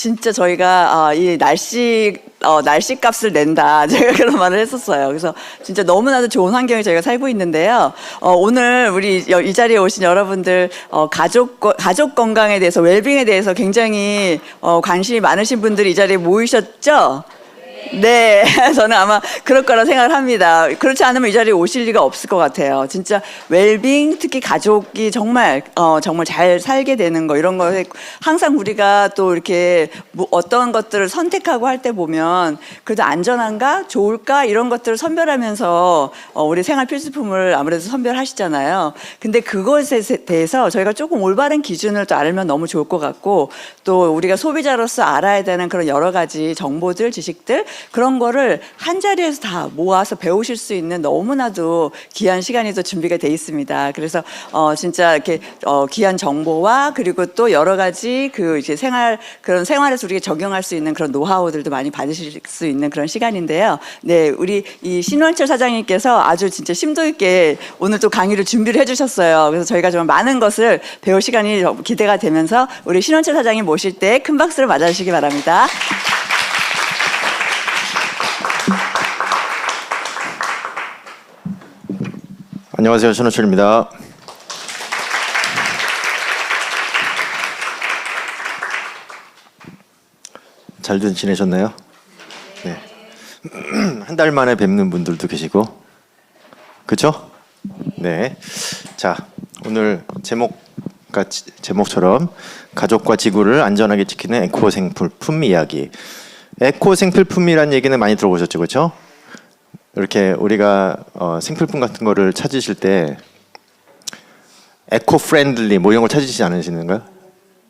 진짜 저희가 이 날씨 값을 낸다. 제가 그런 말을 했었어요. 그래서 진짜 너무나도 좋은 환경에 저희가 살고 있는데요. 오늘 우리 이 자리에 오신 여러분들 가족 건강에 대해서 웰빙에 대해서 굉장히 관심이 많으신 분들이 이 자리에 모이셨죠? 네, 저는 아마 그럴 거라 생각을 합니다. 그렇지 않으면 이 자리에 오실 리가 없을 것 같아요. 진짜 웰빙, 특히 가족이 정말 잘 살게 되는 거, 이런 거에 항상 우리가 또 이렇게 어떤 것들을 선택하고 할 때 보면 그래도 안전한가, 좋을까 이런 것들을 선별하면서 우리 생활 필수품을 아무래도 선별하시잖아요. 근데 그것에 대해서 저희가 조금 올바른 기준을 또 알면 너무 좋을 것 같고, 또 우리가 소비자로서 알아야 되는 그런 여러 가지 정보들, 지식들, 그런 거를 한 자리에서 다 모아서 배우실 수 있는 너무나도 귀한 시간이 또 준비가 돼 있습니다. 그래서 진짜 이렇게 귀한 정보와 그리고 또 여러 가지 그 이제 그런 생활에서 우리가 적용할 수 있는 그런 노하우들도 많이 받으실 수 있는 그런 시간인데요. 네, 우리 이 신원철 사장님께서 아주 진짜 심도 있게 오늘 또 강의를 준비를 해주셨어요. 그래서 저희가 좀 많은 것을 배울 시간이 기대가 되면서 우리 신원철 사장님 모실 때 큰 박수를 맞아주시기 바랍니다. 안녕하세요, 신원철입니다. 잘들 지내셨나요? 네. 한 달 만에 뵙는 분들도 계시고, 그렇죠? 네. 자, 오늘 제목처럼 가족과 지구를 안전하게 지키는 에코 생필품 이야기. 에코 생필품이란 얘기는 많이 들어보셨죠, 그렇죠? 이렇게 우리가 생필품 같은 거를 찾으실 때 에코 프렌들리 뭐 이런 걸 찾으시지 않으시는가요?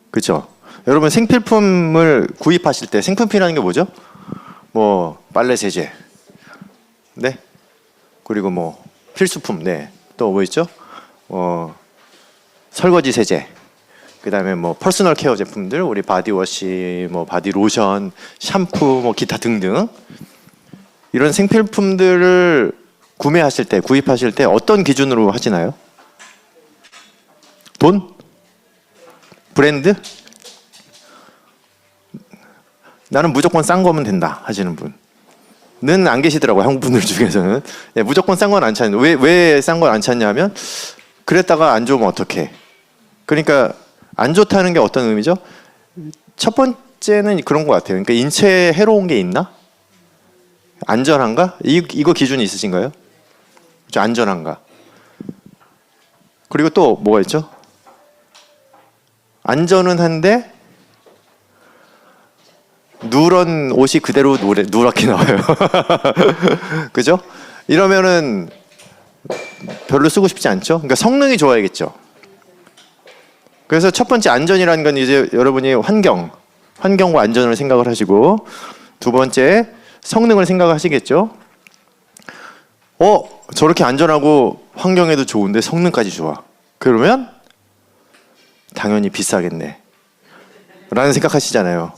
그렇죠? 여러분 생필품을 구입하실 때 생필품이라는 게 뭐죠? 뭐 빨래 세제, 네, 그리고 뭐 필수품, 네, 또 뭐 있죠? 설거지 세제, 그다음에 뭐 퍼스널 케어 제품들, 우리 바디워시, 뭐 바디 로션, 샴푸, 뭐 기타 등등. 이런 생필품들을 구입하실 때 어떤 기준으로 하시나요? 돈? 브랜드? 나는 무조건 싼 거면 된다 하시는 분은 안 계시더라고요. 한국 분들 중에서는. 네, 무조건 싼 건 안 찾는. 왜 싼 건 안 찾냐면 그랬다가 안 좋으면 어떡해. 그러니까 안 좋다는 게 어떤 의미죠? 첫 번째는 그런 것 같아요. 그러니까 인체에 해로운 게 있나? 안전한가? 이거 기준이 있으신가요? 그렇죠? 안전한가? 그리고 또 뭐가 있죠? 안전은 한데 누런 옷이 그대로 누렇게 나와요. 그죠? 이러면은 별로 쓰고 싶지 않죠? 그러니까 성능이 좋아야겠죠. 그래서 첫 번째 안전이라는 건 이제 여러분이 환경과 안전을 생각을 하시고, 두 번째 성능을 생각하시겠죠. 저렇게 안전하고 환경에도 좋은데 성능까지 좋아. 그러면 당연히 비싸겠네 라는 생각하시잖아요.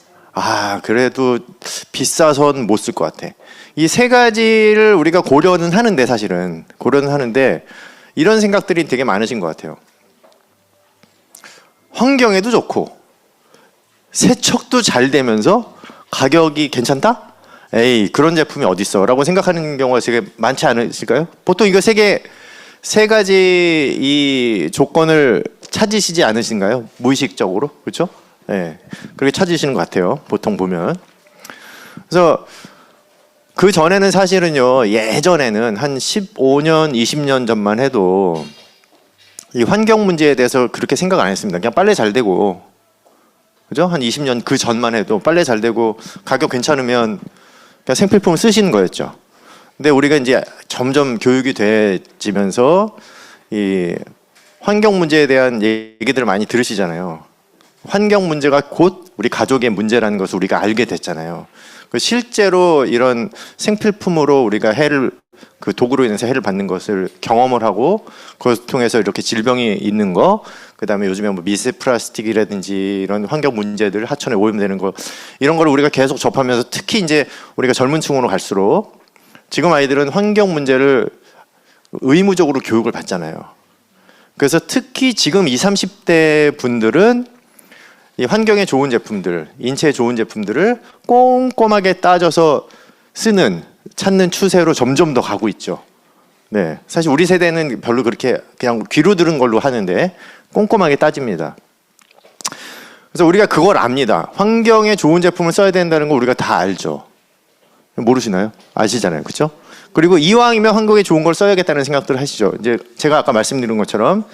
그래도 비싸선 못 쓸 것 같아. 이 세 가지를 우리가 고려는 하는데, 사실은 고려는 하는데 이런 생각들이 되게 많으신 것 같아요. 환경에도 좋고 세척도 잘 되면서 가격이 괜찮다? 에이, 그런 제품이 어딨어 라고 생각하는 경우가 되게 많지 않으실까요? 보통 이거 세 가지 이 조건을 찾으시지 않으신가요? 무의식적으로, 그렇죠? 네, 그렇게 찾으시는 것 같아요, 보통 보면. 그래서 그 전에는 사실은요, 예전에는 한 15년, 20년 전만 해도 이 환경 문제에 대해서 그렇게 생각 안 했습니다. 그냥 빨래 잘 되고, 그죠? 한 20년 그 전만 해도 빨래 잘 되고 가격 괜찮으면 그냥 생필품을 쓰시는 거였죠. 근데 우리가 이제 점점 교육이 돼지면서 이 환경 문제에 대한 얘기들을 많이 들으시잖아요. 환경 문제가 곧 우리 가족의 문제라는 것을 우리가 알게 됐잖아요. 실제로 이런 생필품으로 우리가 그 도구로 인해서 해를 받는 것을 경험을 하고, 그것을 통해서 이렇게 질병이 있는 거, 그 다음에 요즘에 뭐 미세 플라스틱이라든지 이런 환경 문제들, 하천에 오염되는 거, 이런 걸 우리가 계속 접하면서, 특히 이제 우리가 젊은 층으로 갈수록 지금 아이들은 환경 문제를 의무적으로 교육을 받잖아요. 그래서 특히 지금 20, 30대 분들은 이 환경에 좋은 제품들, 인체에 좋은 제품들을 꼼꼼하게 따져서 찾는 추세로 점점 더 가고 있죠. 네, 사실 우리 세대는 별로 그렇게 그냥 귀로 들은 걸로 하는데 꼼꼼하게 따집니다. 그래서 우리가 그걸 압니다. 환경에 좋은 제품을 써야 된다는 거 우리가 다 알죠. 모르시나요? 아시잖아요, 그렇죠? 그리고 이왕이면 환경에 좋은 걸 써야겠다는 생각들을 하시죠. 이제 제가 아까 말씀드린 것처럼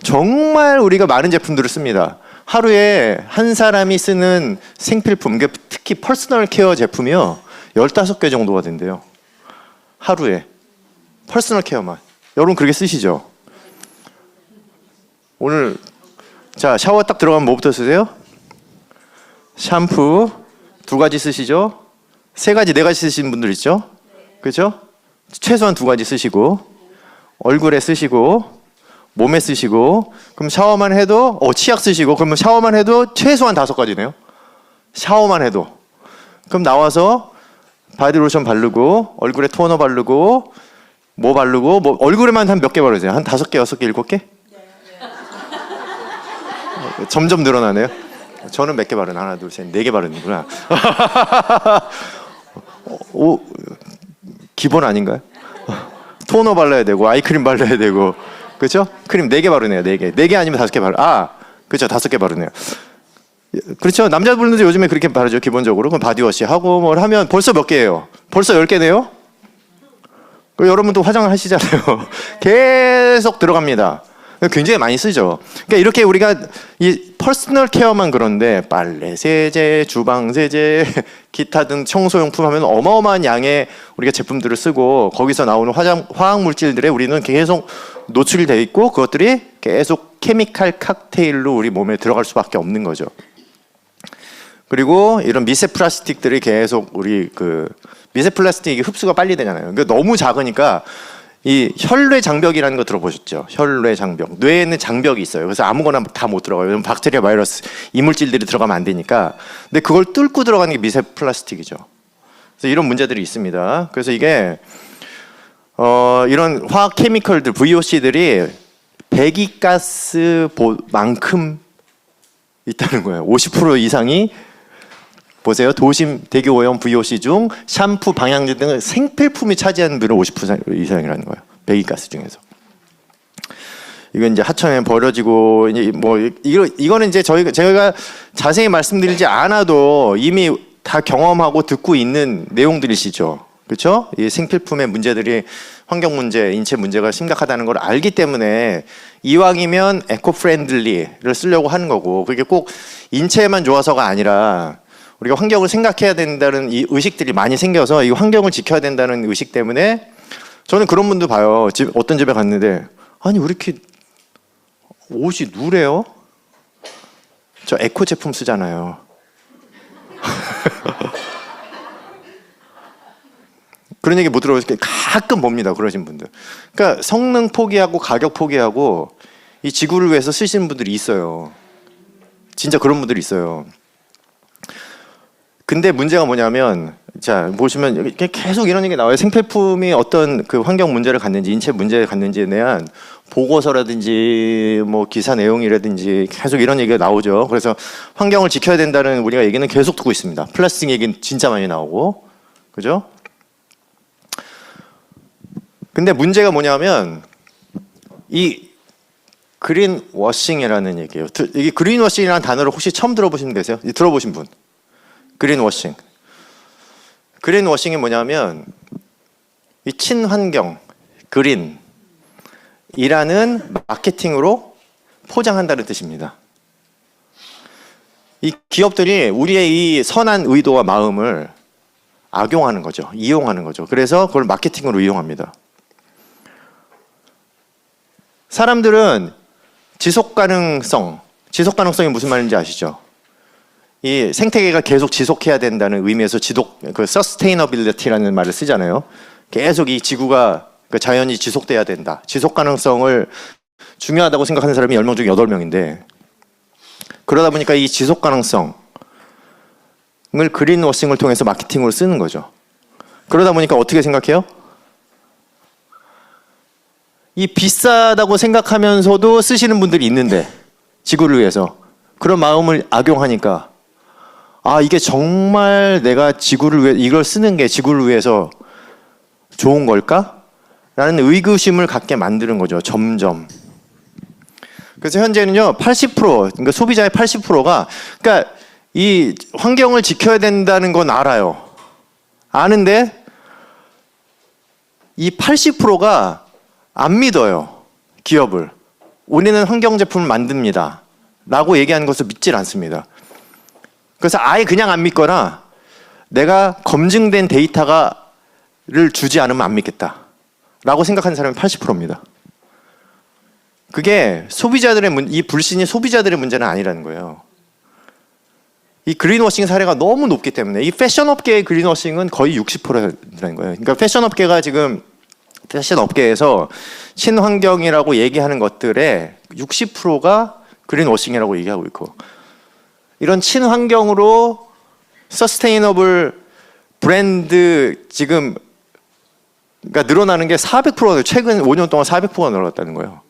정말 우리가 많은 제품들을 씁니다. 하루에 한 사람이 쓰는 생필품, 특히 퍼스널 케어 제품이요 15개 정도가 된대요. 하루에 퍼스널 케어만. 여러분 그렇게 쓰시죠? 오늘 자 샤워 딱 들어가면 뭐부터 쓰세요? 샴푸 2가지 쓰시죠? 3가지, 4가지 쓰시는 분들 있죠? 그렇죠? 최소한 2가지 쓰시고 얼굴에 쓰시고 몸에 쓰시고 그럼 샤워만 해도 치약 쓰시고 그러면 샤워만 해도 최소한 5가지네요. 샤워만 해도. 그럼 나와서 바디로션 바르고 얼굴에 토너 바르고 뭐 바르고 뭐 얼굴에만 한 몇 개 바르세요? 한 5개, 6개, 7개? 점점 늘어나네요. 저는 몇 개 바르나? 하나, 둘, 셋, 4개 바르는구나. 오, 기본 아닌가요? 토너 발라야 되고 아이크림 발라야 되고 그렇죠? 크림 4개 바르네요. 4개. 4개 아니면 5개 바르. 그렇죠. 5개 바르네요. 그렇죠. 남자분들도 요즘에 그렇게 바르죠. 기본적으로. 그럼 바디워시 하고 뭘 하면 벌써 몇 개예요? 벌써 10개네요? 여러분도 화장을 하시잖아요. 계속 들어갑니다. 굉장히 많이 쓰죠. 그러니까 이렇게 우리가 이 퍼스널 케어만 그런데 빨래, 세제, 주방 세제, 기타 등 청소용품 하면 어마어마한 양의 우리가 제품들을 쓰고 거기서 나오는 화학 물질들에 우리는 계속 노출이 돼 있고 그것들이 계속 케미칼 칵테일로 우리 몸에 들어갈 수밖에 없는 거죠. 그리고 이런 미세 플라스틱들이 계속 우리 미세 플라스틱이 흡수가 빨리 되잖아요. 그러니까 너무 작으니까 이 혈뇌 장벽이라는 거 들어보셨죠? 혈뇌 장벽. 뇌에는 장벽이 있어요. 그래서 아무거나 다 못 들어가요. 왜냐면 박테리아, 바이러스, 이물질들이 들어가면 안 되니까. 근데 그걸 뚫고 들어가는 게 미세 플라스틱이죠. 그래서 이런 문제들이 있습니다. 그래서 이게 이런 화학 케미컬들, VOC들이 배기가스만큼 있다는 거예요. 50% 이상이 보세요. 도심, 대기 오염, VOC 중 샴푸, 방향제 등의 생필품이 차지하는 비율은 50% 이상이라는 거예요. 배기가스 중에서. 이건 이제 하천에 버려지고 이제 뭐 이거는 이제 저희가 자세히 말씀드리지 않아도 이미 다 경험하고 듣고 있는 내용들이시죠. 그렇죠? 이 생필품의 문제들이 환경 문제, 인체 문제가 심각하다는 걸 알기 때문에 이왕이면 에코 프렌들리를 쓰려고 하는 거고 그게 꼭 인체에만 좋아서가 아니라 우리가 환경을 생각해야 된다는 이 의식들이 많이 생겨서 이 환경을 지켜야 된다는 의식 때문에 저는 그런 분도 봐요. 어떤 집에 갔는데 아니 왜 이렇게 옷이 누래요? 저 에코 제품 쓰잖아요. 그런 얘기 못 들어보니까 가끔 봅니다. 그러신 분들. 그러니까 성능 포기하고 가격 포기하고 이 지구를 위해서 쓰시는 분들이 있어요. 진짜 그런 분들이 있어요. 근데 문제가 뭐냐면 자 보시면 계속 이런 얘기 나와요. 생필품이 어떤 그 환경 문제를 갖는지 인체 문제를 갖는지에 대한 보고서라든지 뭐 기사 내용이라든지 계속 이런 얘기가 나오죠. 그래서 환경을 지켜야 된다는 우리가 얘기는 계속 듣고 있습니다. 플라스틱 얘기는 진짜 많이 나오고 그죠? 근데 문제가 뭐냐면 이 그린워싱이라는 얘기예요. 이게 그린워싱이라는 단어를 혹시 처음 들어보신 분 계세요? 들어보신 분? 그린워싱. 그린워싱이 뭐냐면 이 친환경, 그린이라는 마케팅으로 포장한다는 뜻입니다. 이 기업들이 우리의 이 선한 의도와 마음을 악용하는 거죠. 이용하는 거죠. 그래서 그걸 마케팅으로 이용합니다. 사람들은 지속가능성이 무슨 말인지 아시죠? 이 생태계가 계속 지속해야 된다는 의미에서 그 sustainability라는 말을 쓰잖아요. 계속 이 지구가 그 자연이 지속돼야 된다. 지속 가능성을 중요하다고 생각하는 사람이 10명 중 8명인데 그러다 보니까 이 지속 가능성을 그린워싱을 통해서 마케팅으로 쓰는 거죠. 그러다 보니까 어떻게 생각해요? 이 비싸다고 생각하면서도 쓰시는 분들이 있는데 지구를 위해서 그런 마음을 악용하니까 아, 이게 정말 내가 지구를 위해 이걸 쓰는 게 지구를 위해서 좋은 걸까? 라는 의구심을 갖게 만드는 거죠. 점점. 그래서 현재는요, 80%, 그러니까 소비자의 80%가, 그러니까 이 환경을 지켜야 된다는 건 알아요. 아는데 이 80%가 안 믿어요. 기업을. 우리는 환경 제품을 만듭니다. 라고 얘기하는 것을 믿질 않습니다. 그래서 아예 그냥 안 믿거나 내가 검증된 데이터를 주지 않으면 안 믿겠다. 라고 생각하는 사람이 80%입니다. 그게 이 불신이 소비자들의 문제는 아니라는 거예요. 이 그린워싱 사례가 너무 높기 때문에 이 패션 업계의 그린워싱은 거의 60%라는 거예요. 그러니까 패션 업계가 지금 패션 업계에서 친환경이라고 얘기하는 것들의 60%가 그린워싱이라고 얘기하고 있고 이런 친환경으로 서스테이너블 브랜드 지금 그러니까 늘어나는 게 400%가 최근 5년 동안 400%가 늘어났다는 거예요.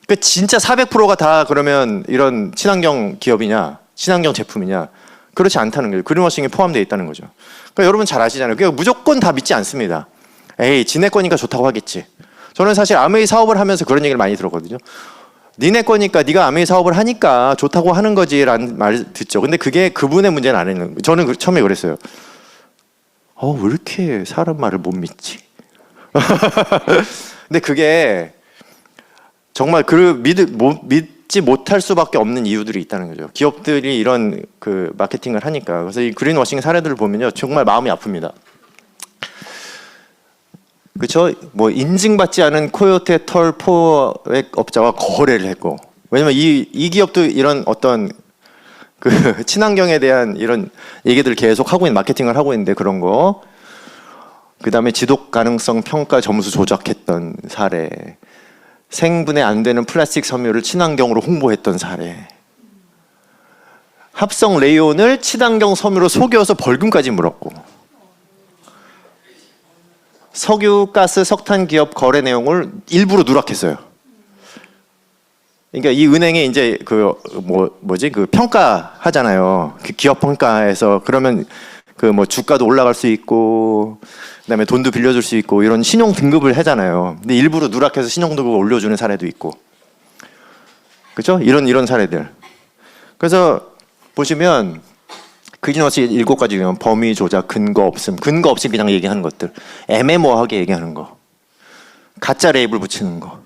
그러니까 진짜 400%가 다 그러면 이런 친환경 기업이냐, 친환경 제품이냐? 그렇지 않다는 거예요. 그린워싱에 포함되어 있다는 거죠. 그러니까 여러분 잘 아시잖아요. 그러니까 무조건 다 믿지 않습니다. 에이, 지네 거니까 좋다고 하겠지. 저는 사실 아메이 사업을 하면서 그런 얘기를 많이 들었거든요. 니네 거니까 네가 아메이 사업을 하니까 좋다고 하는 거지라는 말 듣죠. 근데 그게 그분의 문제는 아니에요. 저는 처음에 그랬어요. 왜 이렇게 사람 말을 못 믿지? 근데 그게 정말 믿지 못할 수밖에 없는 이유들이 있다는 거죠. 기업들이 이런 그 마케팅을 하니까. 그래서 이 그린워싱 사례들을 보면요, 정말 마음이 아픕니다. 그렇죠? 뭐 인증받지 않은 코요테 털 포획 업자와 거래를 했고, 왜냐면 이 기업도 이런 어떤 그 친환경에 대한 이런 얘기들을 계속 하고 있는 마케팅을 하고 있는데 그런 거. 그다음에 지속 가능성 평가 점수 조작했던 사례. 생분해 안 되는 플라스틱 섬유를 친환경으로 홍보했던 사례. 합성 레이온을 친환경 섬유로 속여서 벌금까지 물었고. 석유, 가스, 석탄 기업 거래 내용을 일부러 누락했어요. 그러니까 이 은행에 이제 그 평가하잖아요. 그 기업 평가에서 그러면 그 뭐 주가도 올라갈 수 있고 그다음에 돈도 빌려줄 수 있고 이런 신용 등급을 하잖아요. 근데 일부러 누락해서 신용 등급을 올려주는 사례도 있고, 그렇죠? 이런 사례들. 그래서 보시면 그린워싱 7가지 유형, 범위 조작, 근거 없음, 근거 없이 그냥 얘기하는 것들, 애매모호하게 얘기하는 거, 가짜 레이블 붙이는 거,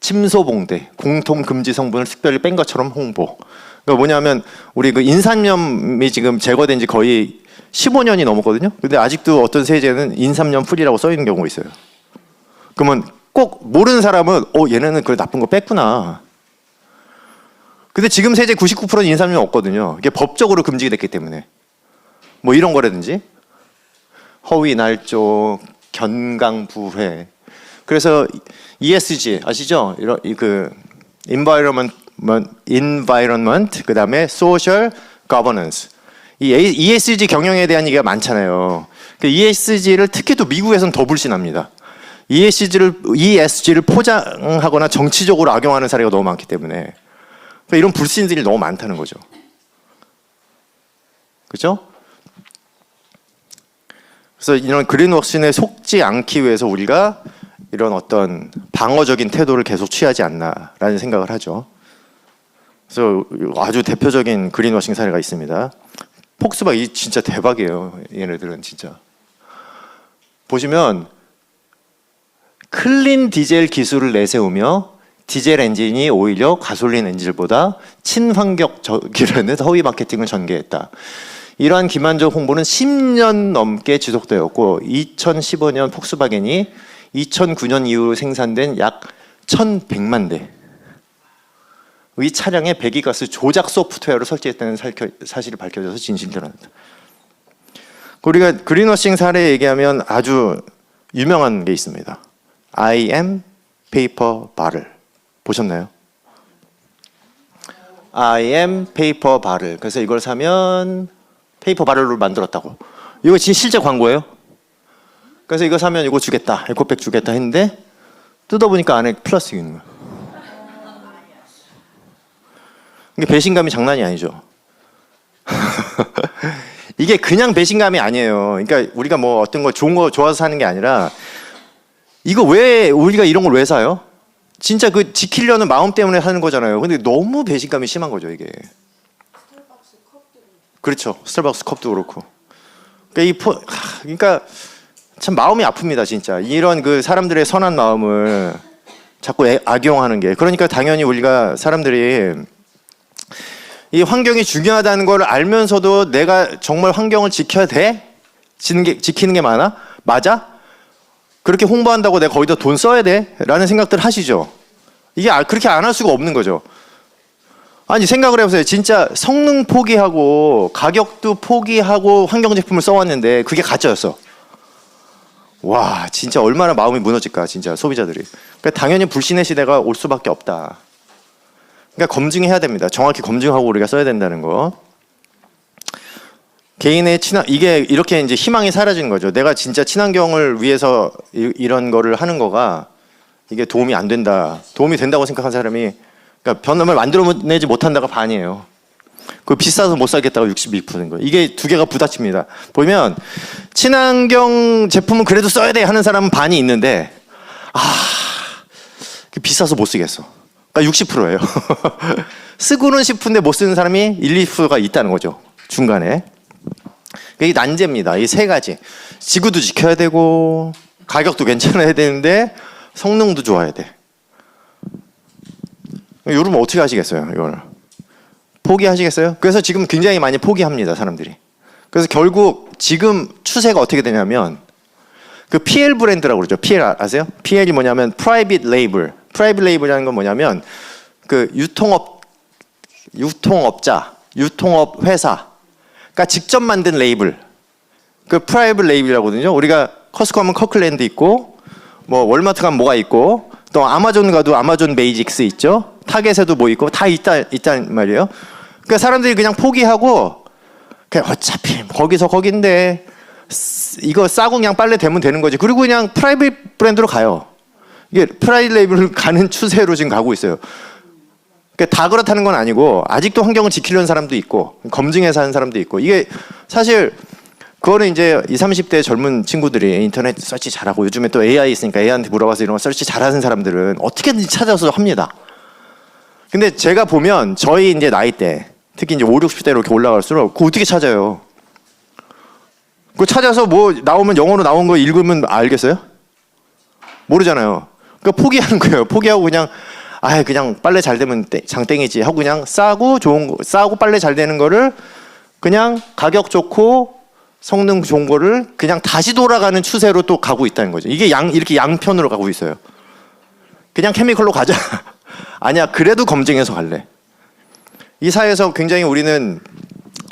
침소봉대, 공통 금지 성분을 특별히 뺀 것처럼 홍보. 그러니까 뭐냐면 우리 그 인삼염이 지금 제거된 지 거의 15년이 넘었거든요. 근데 아직도 어떤 세제는 인삼염 프리라고 써 있는 경우가 있어요. 그러면 꼭 모르는 사람은 얘네는 그 나쁜 거 뺐구나. 근데 지금 세제 99%는 인삼염 없거든요. 이게 법적으로 금지됐기 때문에. 뭐 이런 거라든지 허위 날조, 견강부회. 그래서 ESG 아시죠? 이런 그 environment 그다음에 social governance. 이 ESG 경영에 대한 얘기가 많잖아요. 그 ESG를 특히 또 미국에서는 더 불신합니다. ESG를 포장하거나 정치적으로 악용하는 사례가 너무 많기 때문에 그러니까 이런 불신들이 너무 많다는 거죠. 그렇죠? 그래서 이런 그린워싱에 속지 않기 위해서 우리가 이런 어떤 방어적인 태도를 계속 취하지 않나라는 생각을 하죠. 그래서 아주 대표적인 그린워싱 사례가 있습니다. 폭스바겐 이 진짜 대박이에요. 얘네들은 진짜. 보시면 클린 디젤 기술을 내세우며 디젤 엔진이 오히려 가솔린 엔진보다 친환경적이라는 허위 마케팅을 전개했다. 이러한 기만적 홍보는 10년 넘게 지속되었고 2015년 폭스바겐이 2009년 이후로 생산된 약 1,100만 대 이 차량에 배기가스 조작 소프트웨어를 설치했다는 사실이 밝혀져서 진실이 드러났다. 우리가 그린워싱 사례 얘기하면 아주 유명한 게 있습니다. I am paper bottle. 보셨나요? I am paper bottle. 그래서 이걸 사면 페이퍼 바렐로 만들었다고. 이거 진짜 실제 광고예요. 그래서 이거 사면 이거 주겠다. 에코백 주겠다 했는데 뜯어보니까 안에 플라스틱이 있는 거예요. 이게 배신감이 장난이 아니죠. 이게 그냥 배신감이 아니에요. 그러니까 우리가 뭐 어떤 거 좋은 거 좋아서 사는 게 아니라 이거 왜 우리가 이런 걸 왜 사요? 진짜 그 지키려는 마음 때문에 사는 거잖아요. 근데 너무 배신감이 심한 거죠, 이게. 그렇죠. 스타벅스 컵도 그렇고. 그러니까 참 마음이 아픕니다, 진짜. 이런 그 사람들의 선한 마음을 자꾸 악용하는 게. 그러니까 당연히 우리가 사람들이 이 환경이 중요하다는 걸 알면서도 내가 정말 환경을 지켜야 돼? 지키는 게 맞아? 그렇게 홍보한다고 내가 거기다 돈 써야 돼? 라는 생각들 하시죠. 이게 그렇게 안 할 수가 없는 거죠. 아니 생각을 해보세요. 진짜 성능 포기하고 가격도 포기하고 환경 제품을 써왔는데 그게 가짜였어. 와 진짜 얼마나 마음이 무너질까 진짜 소비자들이. 그러니까 당연히 불신의 시대가 올 수밖에 없다. 그러니까 검증해야 됩니다. 정확히 검증하고 우리가 써야 된다는 거. 개인의 이게 이렇게 이제 희망이 사라지는 거죠. 내가 진짜 친환경을 위해서 이런 거를 하는 거가 이게 도움이 안 된다. 도움이 된다고 생각한 사람이 그러니까 변화를 만들어내지 못한다가 반이에요. 그 비싸서 못 사겠다고 62%인 거예요. 이게 두 개가 부딪힙니다. 보면 친환경 제품은 그래도 써야 돼 하는 사람은 반이 있는데 비싸서 못 쓰겠어. 그러니까 60%예요. 쓰고는 싶은데 못 쓰는 사람이 1, 2%가 있다는 거죠. 중간에. 이게 난제입니다. 이 세 가지. 지구도 지켜야 되고 가격도 괜찮아야 되는데 성능도 좋아야 돼. 이러면 어떻게 하시겠어요? 이거는 포기하시겠어요? 그래서 지금 굉장히 많이 포기합니다, 사람들이. 그래서 결국 지금 추세가 어떻게 되냐면 그 PL 브랜드라고 그러죠. PL 아세요? PL이 뭐냐면 Private Label. Private Label이라는 건 뭐냐면 그 유통업자, 유통업 회사가 직접 만든 레이블. 그 프라이빗 레이블이라고 하거든요. 우리가 커스코 가면 커클랜드 있고 뭐 월마트 가면 뭐가 있고 또 아마존 가도 아마존 베이직스 있죠. 타겟에도 뭐 있고 다 있단 말이에요. 그러니까 사람들이 그냥 포기하고 그냥 어차피 거기서 거긴데 이거 싸고 그냥 빨래 대면 되는 거지. 그리고 그냥 프라이빗 브랜드로 가요. 이게 프라이빗 레이블을 가는 추세로 지금 가고 있어요. 그러니까 다 그렇다는 건 아니고 아직도 환경을 지키려는 사람도 있고 검증해서 하는 사람도 있고 이게 사실 그거는 이제 20, 30대 젊은 친구들이 인터넷 서치 잘하고 요즘에 또 AI 있으니까 AI한테 물어봐서 이런 거 서치 잘하는 사람들은 어떻게든지 찾아서 합니다. 근데 제가 보면 저희 이제 나이대 특히 이제 5, 60대 이렇게 올라갈수록 그거 어떻게 찾아요? 그거 찾아서 뭐 나오면 영어로 나온 거 읽으면 알겠어요? 모르잖아요. 그러니까 포기하는 거예요. 포기하고 그냥 그냥 빨래 잘 되면 장땡이지 하고 그냥 싸고 좋은 거 싸고 빨래 잘 되는 거를 그냥 가격 좋고 성능 좋은 거를 그냥 다시 돌아가는 추세로 또 가고 있다는 거죠. 이게 이렇게 양편으로 가고 있어요. 그냥 케미컬로 가자. 아니야, 그래도 검증해서 갈래. 이 사회에서 굉장히 우리는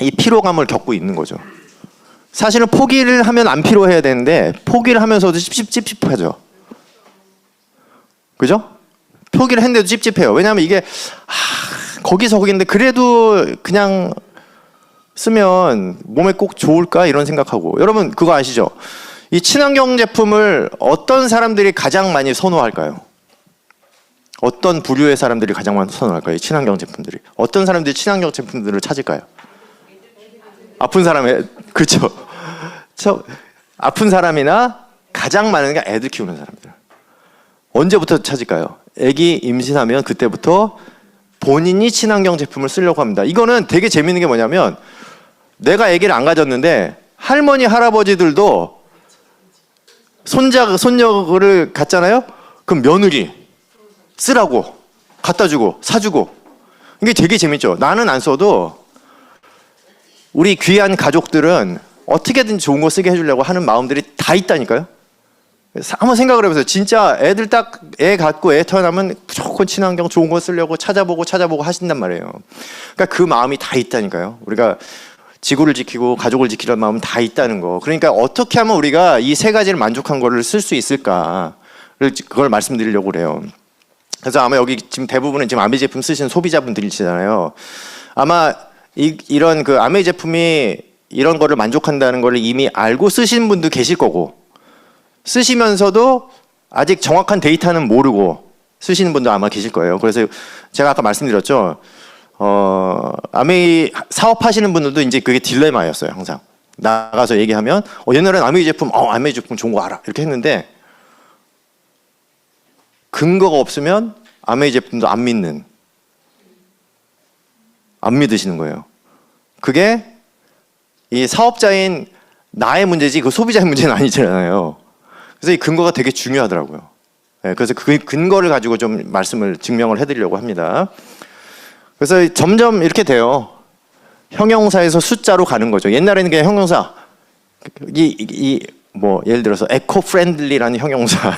이 피로감을 겪고 있는 거죠. 사실은 포기를 하면 안 피로해야 되는데 포기를 하면서도 찝찝하죠. 그죠? 포기를 했는데도 찝찝해요. 왜냐하면 이게 거기서 거기인데 그래도 그냥 쓰면 몸에 꼭 좋을까 이런 생각하고. 여러분 그거 아시죠? 이 친환경 제품을 어떤 사람들이 가장 많이 선호할까요? 어떤 부류의 사람들이 가장 많이 선호할까요? 이 친환경 제품들이. 어떤 사람들이 친환경 제품들을 찾을까요? 아픈 사람의 그렇죠. 아픈 사람이나 가장 많은 게 애들 키우는 사람들. 언제부터 찾을까요? 애기 임신하면 그때부터 본인이 친환경 제품을 쓰려고 합니다. 이거는 되게 재밌는 게 뭐냐면 내가 아기를 안 가졌는데 할머니 할아버지들도 손녀를 갖잖아요. 그럼 며느리 쓰라고 갖다 주고 사주고. 이게 되게 재밌죠. 나는 안 써도 우리 귀한 가족들은 어떻게든 좋은 거 쓰게 해주려고 하는 마음들이 다 있다니까요. 한번 생각을 해보세요. 진짜 애들 딱 애 갖고 애 태어나면 무조건 친환경 좋은 거 쓰려고 찾아보고 하신단 말이에요. 그러니까 그 마음이 다 있다니까요. 우리가 지구를 지키고 가족을 지키려는 마음은 다 있다는 거. 그러니까 어떻게 하면 우리가 이 세 가지를 만족한 거를 쓸 수 있을까를 그걸 말씀드리려고 그래요. 그래서 아마 여기 지금 대부분은 지금 아메 제품 쓰시는 소비자분들이시잖아요. 아마 이런 그 아메 제품이 이런 거를 만족한다는 걸 이미 알고 쓰시는 분도 계실 거고 쓰시면서도 아직 정확한 데이터는 모르고 쓰시는 분도 아마 계실 거예요. 그래서 제가 아까 말씀드렸죠. 아메이 사업하시는 분들도 이제 그게 딜레마였어요. 항상 나가서 얘기하면 옛날엔 아메이 제품 아메이 제품 좋은 거 알아 이렇게 했는데 근거가 없으면 아메이 제품도 안 믿으시는 거예요. 그게 이 사업자인 나의 문제지 그 소비자의 문제는 아니잖아요. 그래서 이 근거가 되게 중요하더라고요. 네, 그래서 그 근거를 가지고 좀 말씀을 증명을 해드리려고 합니다. 그래서 점점 이렇게 돼요. 형용사에서 숫자로 가는 거죠. 옛날에는 그냥 형용사 뭐 예를 들어서 에코 프렌들리라는 형용사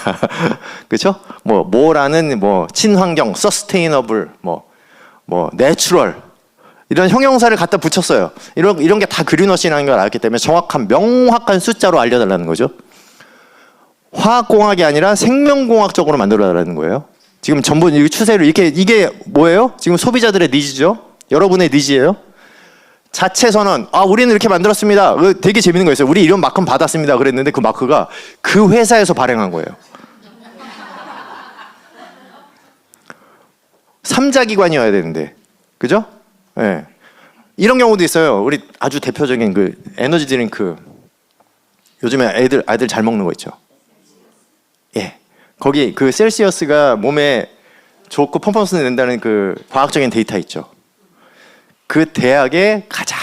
그렇죠? 뭐라는 친환경, 서스테이너블, 내추럴 이런 형용사를 갖다 붙였어요. 이런 게 다 그린워싱이라는 걸 알기 때문에 명확한 숫자로 알려달라는 거죠. 화학공학이 아니라 생명공학적으로 만들어달라는 거예요. 지금 전부 이 추세로 이게 뭐예요? 지금 소비자들의 니즈죠. 여러분의 니즈예요. 자체 선언. 우리는 이렇게 만들었습니다. 되게 재밌는 거 있어요. 우리 이런 마크 받았습니다. 그랬는데 그 마크가 그 회사에서 발행한 거예요. 3자 기관이어야 되는데, 그죠? 예. 네. 이런 경우도 있어요. 우리 아주 대표적인 그 에너지 드링크. 요즘에 아이들 잘 먹는 거 있죠. 예. 거기 그 셀시어스가 몸에 좋고 퍼포먼스 낸다는 그 과학적인 데이터 있죠. 그 대학에 가장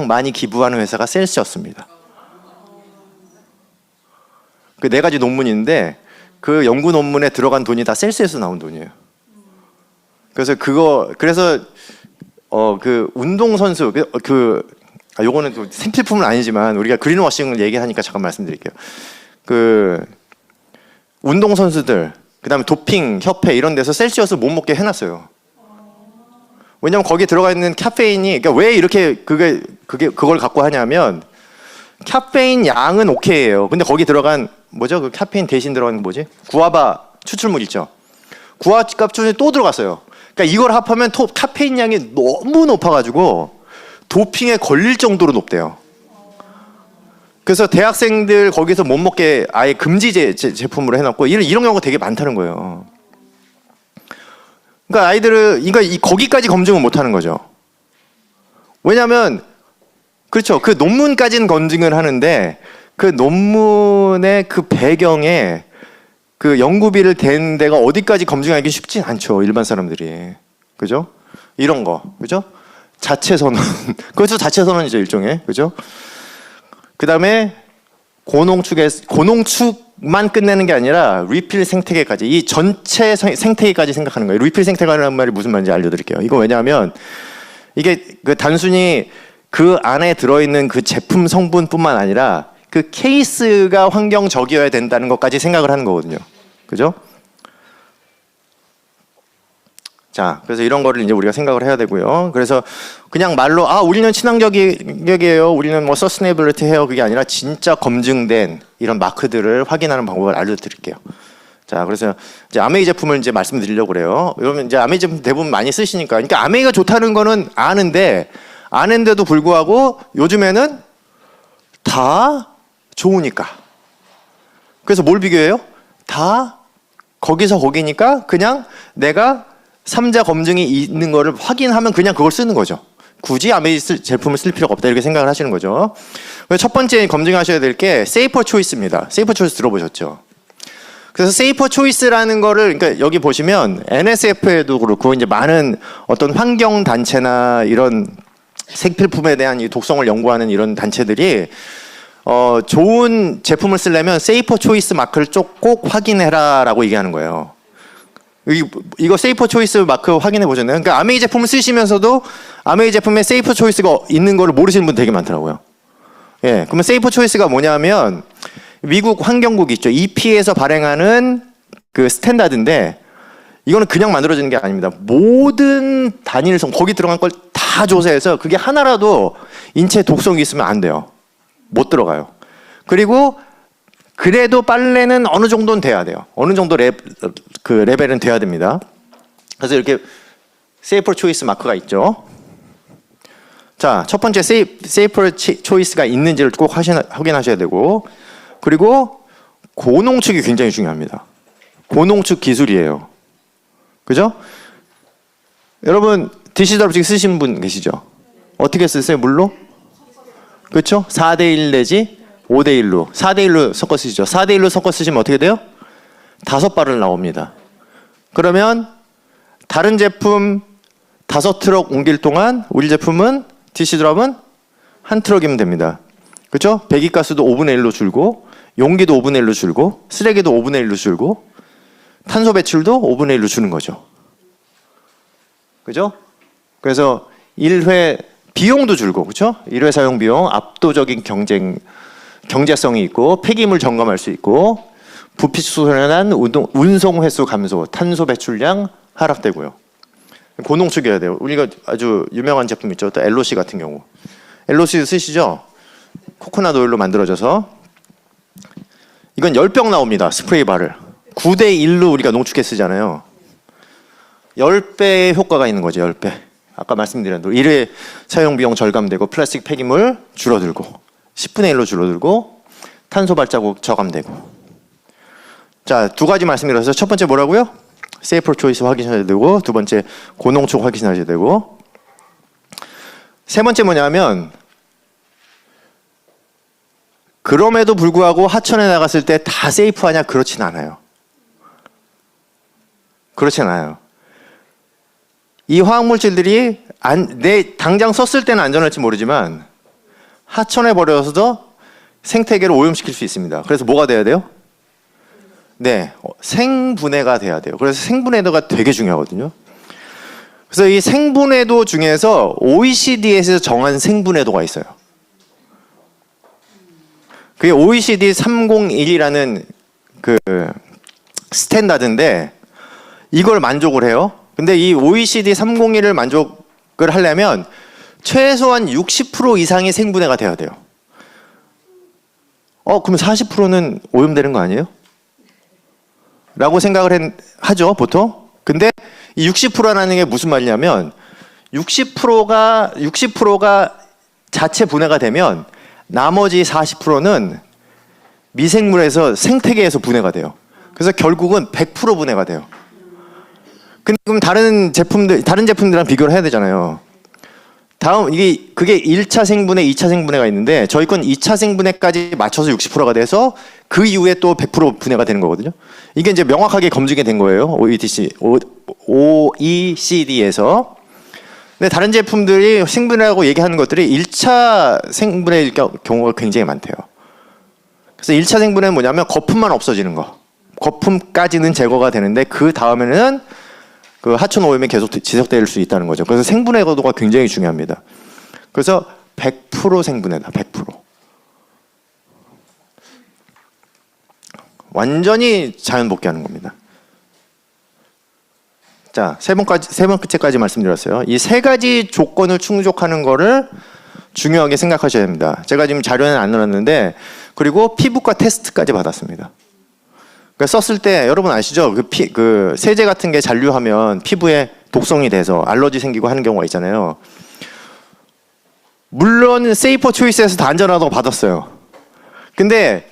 많이 기부하는 회사가 셀시어스입니다. 그 4가지 논문인데 그 연구 논문에 들어간 돈이 다 셀시어스 나온 돈이에요. 그래서 그 운동선수 요거는 또 생필품은 아니지만 우리가 그린워싱을 얘기하니까 잠깐 말씀드릴게요. 그 운동선수들 그다음에 도핑 협회 이런 데서 셀시어스 못 먹게 해놨어요. 왜냐면 거기에 들어가 있는 카페인이 그러니까 왜 이렇게 그걸 갖고 하냐면 카페인 양은 오케이예요. 근데 거기 들어간 그 카페인 대신 들어간 뭐지? 구아바 추출물 있죠. 구아바 추출물이 또 들어갔어요. 그러니까 이걸 합하면 카페인 양이 너무 높아가지고 도핑에 걸릴 정도로 높대요. 그래서 대학생들 거기서 못 먹게 아예 금지 제품으로 해놨고 이런 경우가 되게 많다는 거예요. 그러니까 아이들을 거기까지 검증을 못하는 거죠. 왜냐하면 그렇죠. 그 논문까지는 검증을 하는데 그 논문의 그 배경에 그 연구비를 댄 데가 어디까지 검증하기 쉽진 않죠. 일반 사람들이. 그죠? 이런 거. 그죠? 자체 선언. 그것도 자체 선언이죠. 일종의. 그죠? 그 다음에 고농축만 끝내는 게 아니라 리필 생태계까지 이 전체 생태계까지 생각하는 거예요. 리필 생태계라는 말이 무슨 말인지 알려드릴게요. 이거 왜냐하면 이게 그 단순히 그 안에 들어있는 그 제품 성분뿐만 아니라 그 케이스가 환경적이어야 된다는 것까지 생각을 하는 거거든요. 그죠? 자, 그래서 이런 거를 이제 우리가 생각을 해야 되고요. 그래서 그냥 말로 우리는 친환경이에요. 우리는 서스테이너빌리티 해요. 그게 아니라 진짜 검증된 이런 마크들을 확인하는 방법을 알려드릴게요. 자, 그래서 이제 아메이 제품을 이제 말씀드리려고 그래요. 여러분 이제 아메이 제품 대부분 많이 쓰시니까, 그러니까 아메이가 좋다는 거는 아는데도 불구하고 요즘에는 다 좋으니까. 그래서 뭘 비교해요? 다 거기서 거기니까 그냥 내가 3자 검증이 있는 거를 확인하면 그냥 그걸 쓰는 거죠. 굳이 아메이 제품을 쓸 필요가 없다 이렇게 생각을 하시는 거죠. 첫 번째 검증하셔야 될 게 세이퍼 초이스입니다. 세이퍼 초이스 들어보셨죠? 그래서 세이퍼 초이스라는 거를 그러니까 여기 보시면 NSF에도 그렇고 이제 많은 어떤 환경 단체나 이런 생필품에 대한 이 독성을 연구하는 이런 단체들이 좋은 제품을 쓰려면 세이퍼 초이스 마크를 꼭 확인해라라고 얘기하는 거예요. 이거 세이퍼 초이스 마크 확인해 보셨나요? 그러니까 아메이 제품을 쓰시면서도 아메이 제품에 세이퍼 초이스가 있는 거를 모르시는 분 되게 많더라고요. 예, 그러면 세이퍼 초이스가 뭐냐면 미국 환경국이 있죠. EP에서 발행하는 그 스탠다드인데 이거는 그냥 만들어지는 게 아닙니다. 모든 단일성 거기 들어간 걸 다 조사해서 그게 하나라도 인체 독성이 있으면 안 돼요. 못 들어가요. 그리고 그래도 빨래는 어느 정도는 돼야 돼요. 어느 정도 레벨은 돼야 됩니다. 그래서 이렇게 세이퍼 초이스 마크가 있죠. 자, 첫 번째 세이퍼 초이스가 있는지를 꼭 확인하셔야 되고, 그리고 고농축이 굉장히 중요합니다. 고농축 기술이에요. 그죠? 여러분 디시드럽식 쓰신 분 계시죠? 어떻게 쓰세요? 물로? 그렇죠? 4대1 내지 5대1로 4대1로 섞어 쓰시죠. 4대1로 섞어 쓰시면 어떻게 돼요? 5바를 나옵니다. 그러면 다른 제품 5트럭 옮길 동안 우리 제품은 디시드럽은 한 트럭이면 됩니다. 그렇죠? 배기가스도 5분의 1로 줄고 용기도 5분의 1로 줄고 쓰레기도 5분의 1로 줄고 탄소 배출도 5분의 1로 주는 거죠. 그죠? 그래서 1회 비용도 줄고, 그렇죠? 1회 사용 비용 압도적인 경제성이 있고 폐기물 점검할 수 있고 부피 수소련한 운송 횟수 감소, 탄소 배출량 하락되고요. 고농축이어야 돼요. 우리가 아주 유명한 제품 있죠. 또 LOC 같은 경우. LOC 쓰시죠? 코코넛 오일로 만들어져서 이건 10병 나옵니다. 스프레이 바를. 9대1로 우리가 농축해 쓰잖아요. 10배의 효과가 있는 거죠. 10배. 아까 말씀드린 대로 1회 사용 비용 절감되고 플라스틱 폐기물 줄어들고 10분의 1로 줄어들고 탄소 발자국 저감되고. 자, 두 가지 말씀드려서 첫 번째 뭐라고요? 세이프 초이스 확인하셔야 되고 두 번째 고농축 확인하셔야 되고 세 번째 뭐냐면 그럼에도 불구하고 하천에 나갔을 때 다 세이프하냐? 그렇진 않아요. 그렇진 않아요. 이 화학물질들이 당장 썼을 때는 안전할지 모르지만 하천에 버려서도 생태계를 오염시킬 수 있습니다. 그래서 뭐가 돼야 돼요? 네, 생분해가 돼야 돼요. 그래서 생분해도가 되게 중요하거든요. 그래서 이 생분해도 중에서 OECD에서 정한 생분해도가 있어요. 그게 OECD 301이라는 그 스탠다드인데 이걸 만족을 해요. 근데 이 OECD 301을 만족을 하려면 최소한 60% 이상의 생분해가 돼야 돼요. 그럼 40%는 오염되는 거 아니에요? 라고 생각을 하죠, 보통. 근데 이 60%라는 게 무슨 말이냐면 60%가 자체 분해가 되면 나머지 40%는 미생물에서 생태계에서 분해가 돼요. 그래서 결국은 100% 분해가 돼요. 근데 그럼 다른 제품들이랑 비교를 해야 되잖아요. 그게 1차 생분해, 2차 생분해가 있는데 저희 건 2차 생분해까지 맞춰서 60%가 돼서 그 이후에 또 100% 분해가 되는 거거든요. 이게 이제 명확하게 검증이 된 거예요. OECD에서. 근데 다른 제품들이 생분해라고 얘기하는 것들이 1차 생분해일 경우가 굉장히 많대요. 그래서 1차 생분해는 뭐냐면 거품만 없어지는 거. 거품까지는 제거가 되는데 그 다음에는 그 하천 오염이 계속 지속될 수 있다는 거죠. 그래서 생분해 고도가 굉장히 중요합니다. 그래서 100% 생분해다. 100%. 완전히 자연 복귀하는 겁니다. 자, 세 번째까지 말씀드렸어요. 이 세 가지 조건을 충족하는 거를 중요하게 생각하셔야 됩니다. 제가 지금 자료는 안 넣었는데 그리고 피부과 테스트까지 받았습니다. 그러니까 썼을 때 여러분 아시죠? 그 세제 같은 게 잔류하면 피부에 독성이 돼서 알러지 생기고 하는 경우가 있잖아요. 물론 세이퍼 초이스에서 다 안전하다고 받았어요. 근데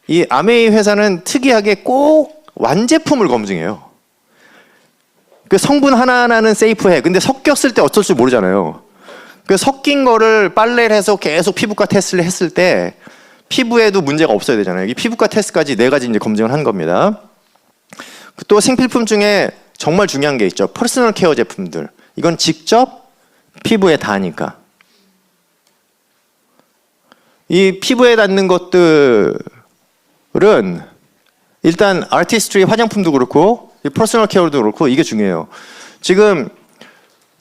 이 아메이 회사는 특이하게 꼭 완제품을 검증해요. 그 성분 하나하나는 세이프해. 근데 섞였을 때 어쩔 줄 모르잖아요. 그 섞인 거를 빨래를 해서 계속 피부과 테스트를 했을 때 피부에도 문제가 없어야 되잖아요. 이 피부과 테스트까지 4가지 이제 검증을 한 겁니다. 또 생필품 중에 정말 중요한 게 있죠. 퍼스널 케어 제품들. 이건 직접 피부에 닿으니까. 이 피부에 닿는 것들은 일단 아티스트리 화장품도 그렇고 이 퍼스널 케어도 그렇고 이게 중요해요. 지금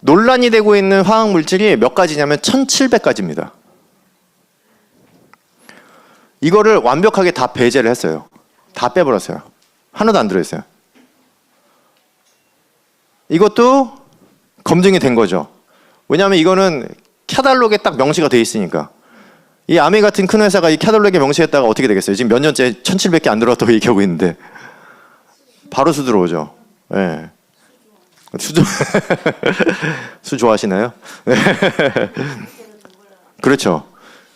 논란이 되고 있는 화학 물질이 몇 가지냐면 1700가지입니다. 이거를 완벽하게 다 배제를 했어요. 다 빼버렸어요. 하나도 안 들어있어요. 이것도 검증이 된 거죠. 왜냐하면 이거는 캐달록에 딱 명시가 돼 있으니까. 이 아메 같은 큰 회사가 이 캐달록에 명시했다가 어떻게 되겠어요? 지금 몇 년째 1700개 안 들어왔다고 얘기하고 있는데 바로 수 들어오죠. 네. 수 좋아하시나요? 네. 그렇죠.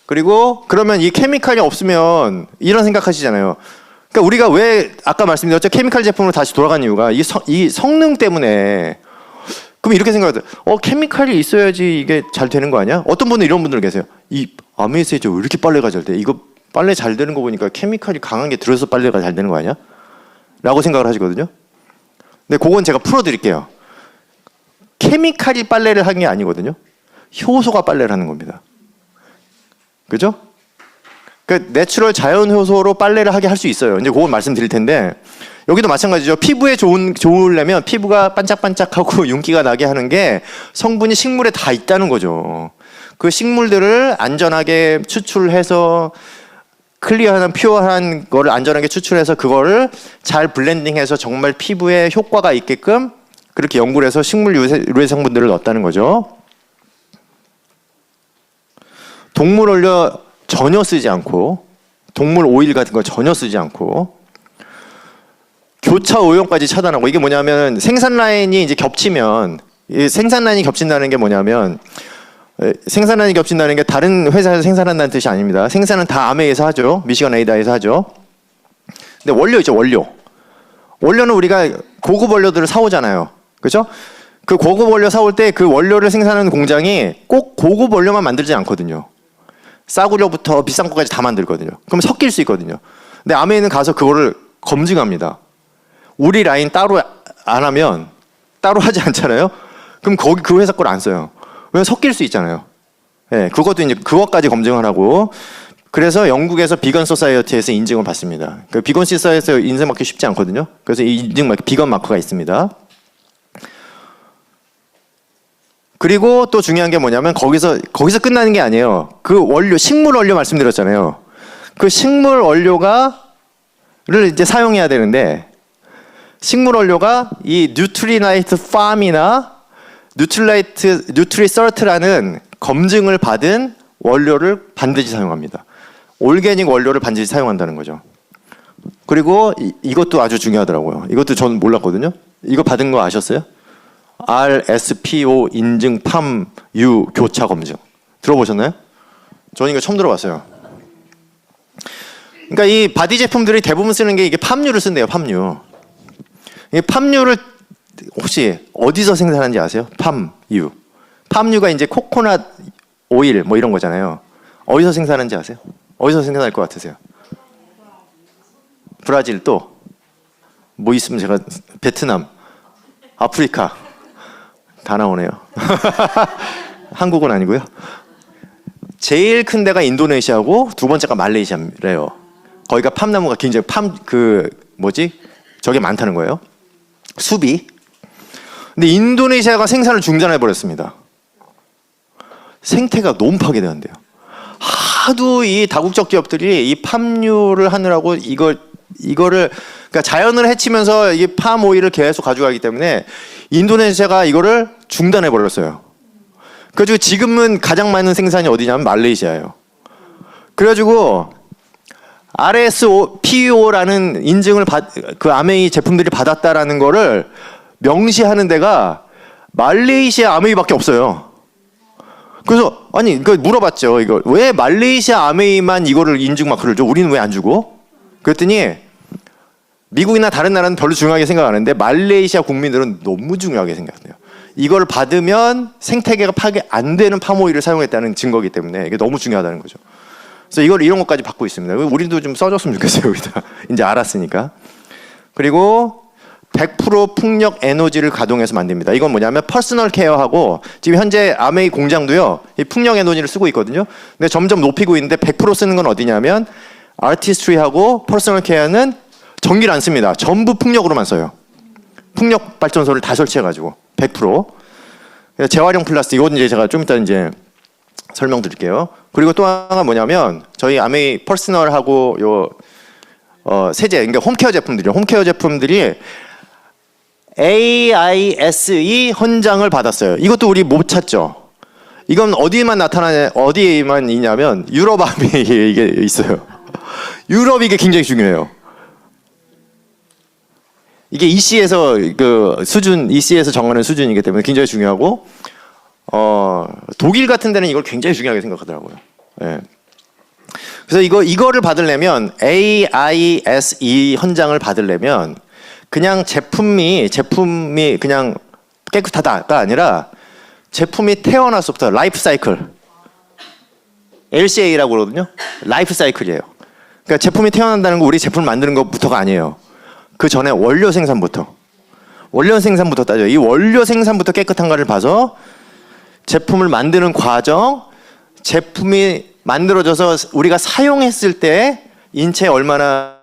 그리고 그러면 이 케미칼이 없으면 이런 생각하시잖아요. 그러니까 우리가 왜 아까 말씀드렸죠? 케미칼 제품으로 다시 돌아간 이유가 이 성능 때문에 그럼 이렇게 생각하세요. 케미칼이 있어야지 이게 잘 되는 거 아니야? 어떤 분은 이런 분들 계세요. 이 아메이 세제 왜 이렇게 빨래가 잘 돼? 이거 빨래 잘 되는 거 보니까 케미칼이 강한 게 들어서 빨래가 잘 되는 거 아니야? 라고 생각을 하시거든요. 근데 그건 제가 풀어드릴게요. 케미칼이 빨래를 하는 게 아니거든요. 효소가 빨래를 하는 겁니다. 그죠? 그 내추럴 자연 효소로 빨래를 하게 할 수 있어요. 이제 그건 말씀드릴 텐데 여기도 마찬가지죠. 피부에 좋으려면 피부가 반짝반짝하고 윤기가 나게 하는 게 성분이 식물에 다 있다는 거죠. 그 식물들을 안전하게 추출해서 클리어한 퓨어한 거를 안전하게 추출해서 그거를 잘 블렌딩해서 정말 피부에 효과가 있게끔 그렇게 연구를 해서 식물 유해 성분들을 넣었다는 거죠. 동물 원료 전혀 쓰지 않고 동물 오일 같은 거 전혀 쓰지 않고 교차 오염까지 차단하고 이게 뭐냐면 생산 라인이 이제 겹치면 이 생산 라인이 겹친다는 게 뭐냐면 생산 라인이 겹친다는 게 다른 회사에서 생산한다는 뜻이 아닙니다. 생산은 다 아메이에서 하죠. 미시건 에이다에서 하죠. 근데 원료 있죠, 원료. 원료는 우리가 고급 원료들을 사오잖아요. 그렇죠? 그 고급 원료 사올 때 그 원료를 생산하는 공장이 꼭 고급 원료만 만들지 않거든요. 싸구려부터 비싼 것까지 다 만들거든요. 그럼 섞일 수 있거든요. 근데 아메이는 가서 그거를 검증합니다. 우리 라인 따로 안 하면 따로 하지 않잖아요. 그럼 거기 그 회사 걸 안 써요. 왜냐면 섞일 수 있잖아요. 네, 그것도 이제 그것까지 검증을 하고 그래서 영국에서 비건 소사이어티에서 인증을 받습니다. 그 비건 소사이어티에서 인증받기 쉽지 않거든요. 그래서 이 인증 마크, 비건 마크가 있습니다. 그리고 또 중요한 게 뭐냐면 거기서 끝나는 게 아니에요. 그 원료, 식물 원료 말씀드렸잖아요. 그 식물 원료를 이제 사용해야 되는데 식물 원료가 이 뉴트리나이트 팜이나 뉴트리설트라는 검증을 받은 원료를 반드시 사용합니다. 올게닉 원료를 반드시 사용한다는 거죠. 그리고 이것도 아주 중요하더라고요. 이것도 저는 몰랐거든요. 이거 받은 거 아셨어요? RSPO 인증 팜유 교차 검증 들어보셨나요? 저는 이거 처음 들어봤어요. 그러니까 이 바디 제품들이 대부분 쓰는 게 이게 팜유를 쓴대요. 팜유. 이 팜유를 혹시 어디서 생산하는지 아세요? 팜유. 팜유가 이제 코코넛 오일 뭐 이런 거잖아요. 어디서 생산하는지 아세요? 어디서 생산할 것 같으세요? 브라질 또 뭐 있으면 제가 베트남, 아프리카 다 나오네요. 한국은 아니고요. 제일 큰 데가 인도네시아고 두 번째가 말레이시아래요. 거기가 팜나무가 굉장히 저게 많다는 거예요. 숲이. 근데 인도네시아가 생산을 중단해 버렸습니다. 생태가 너무 파괴되는데요. 하도 이 다국적 기업들이 이 팜유를 하느라고 이거를 그러니까 자연을 해치면서 이 팜 오일을 계속 가져가기 때문에 인도네시아가 이거를 중단해 버렸어요. 그래가지고 지금은 가장 많은 생산이 어디냐면 말레이시아예요. 그래가지고 RSPO라는 인증을 그 아메이 제품들이 받았다라는 거를 명시하는 데가 말레이시아 아메이밖에 없어요. 그래서 아니 그 물어봤죠. 이거 왜 말레이시아 아메이만 이거를 인증 마크를 줘? 우리는 왜 안 주고? 그랬더니 미국이나 다른 나라는 별로 중요하게 생각 안 하는데 말레이시아 국민들은 너무 중요하게 생각해요. 이걸 받으면 생태계가 파괴 안 되는 팜오일을 사용했다는 증거이기 때문에 이게 너무 중요하다는 거죠. 그래서 이런 것까지 받고 있습니다. 우리도 좀 써줬으면 좋겠어요. 여기다 이제 알았으니까. 그리고 100% 풍력 에너지를 가동해서 만듭니다. 이건 뭐냐면 퍼스널 케어하고 지금 현재 아메이 공장도요 이 풍력 에너지를 쓰고 있거든요. 근데 점점 높이고 있는데 100% 쓰는 건 어디냐면 아티스트리하고 퍼스널 케어는 전기를 안 씁니다. 전부 풍력으로만 써요. 풍력 발전소를 다 설치해가지고 100%. 재활용 플라스틱 이건 이제 제가 좀 이따 이제 설명드릴게요. 그리고 또 하나 뭐냐면 저희 아메이 퍼스널하고 세제 그러니까 홈케어 제품들이 AISE 헌장을 받았어요. 이것도 우리 못 찾죠. 이건 어디에만 있냐면 유럽 아메이에 이게 있어요. 유럽 이게 굉장히 중요해요. 이게 EC에서 EC에서 정하는 수준이기 때문에 굉장히 중요하고 독일 같은 데는 이걸 굉장히 중요하게 생각하더라고요. 예. 그래서 이거를 받으려면 AISE 헌장을 받으려면 그냥 제품이 그냥 깨끗하다가 아니라 제품이 태어나서부터 라이프 사이클, LCA라고 그러거든요. 라이프 사이클이에요. 그러니까 제품이 태어난다는 거 우리 제품을 만드는 것부터가 아니에요. 그 전에 원료 생산부터 따져요. 이 원료 생산부터 깨끗한가를 봐서 제품을 만드는 과정, 제품이 만들어져서 우리가 사용했을 때 인체에 얼마나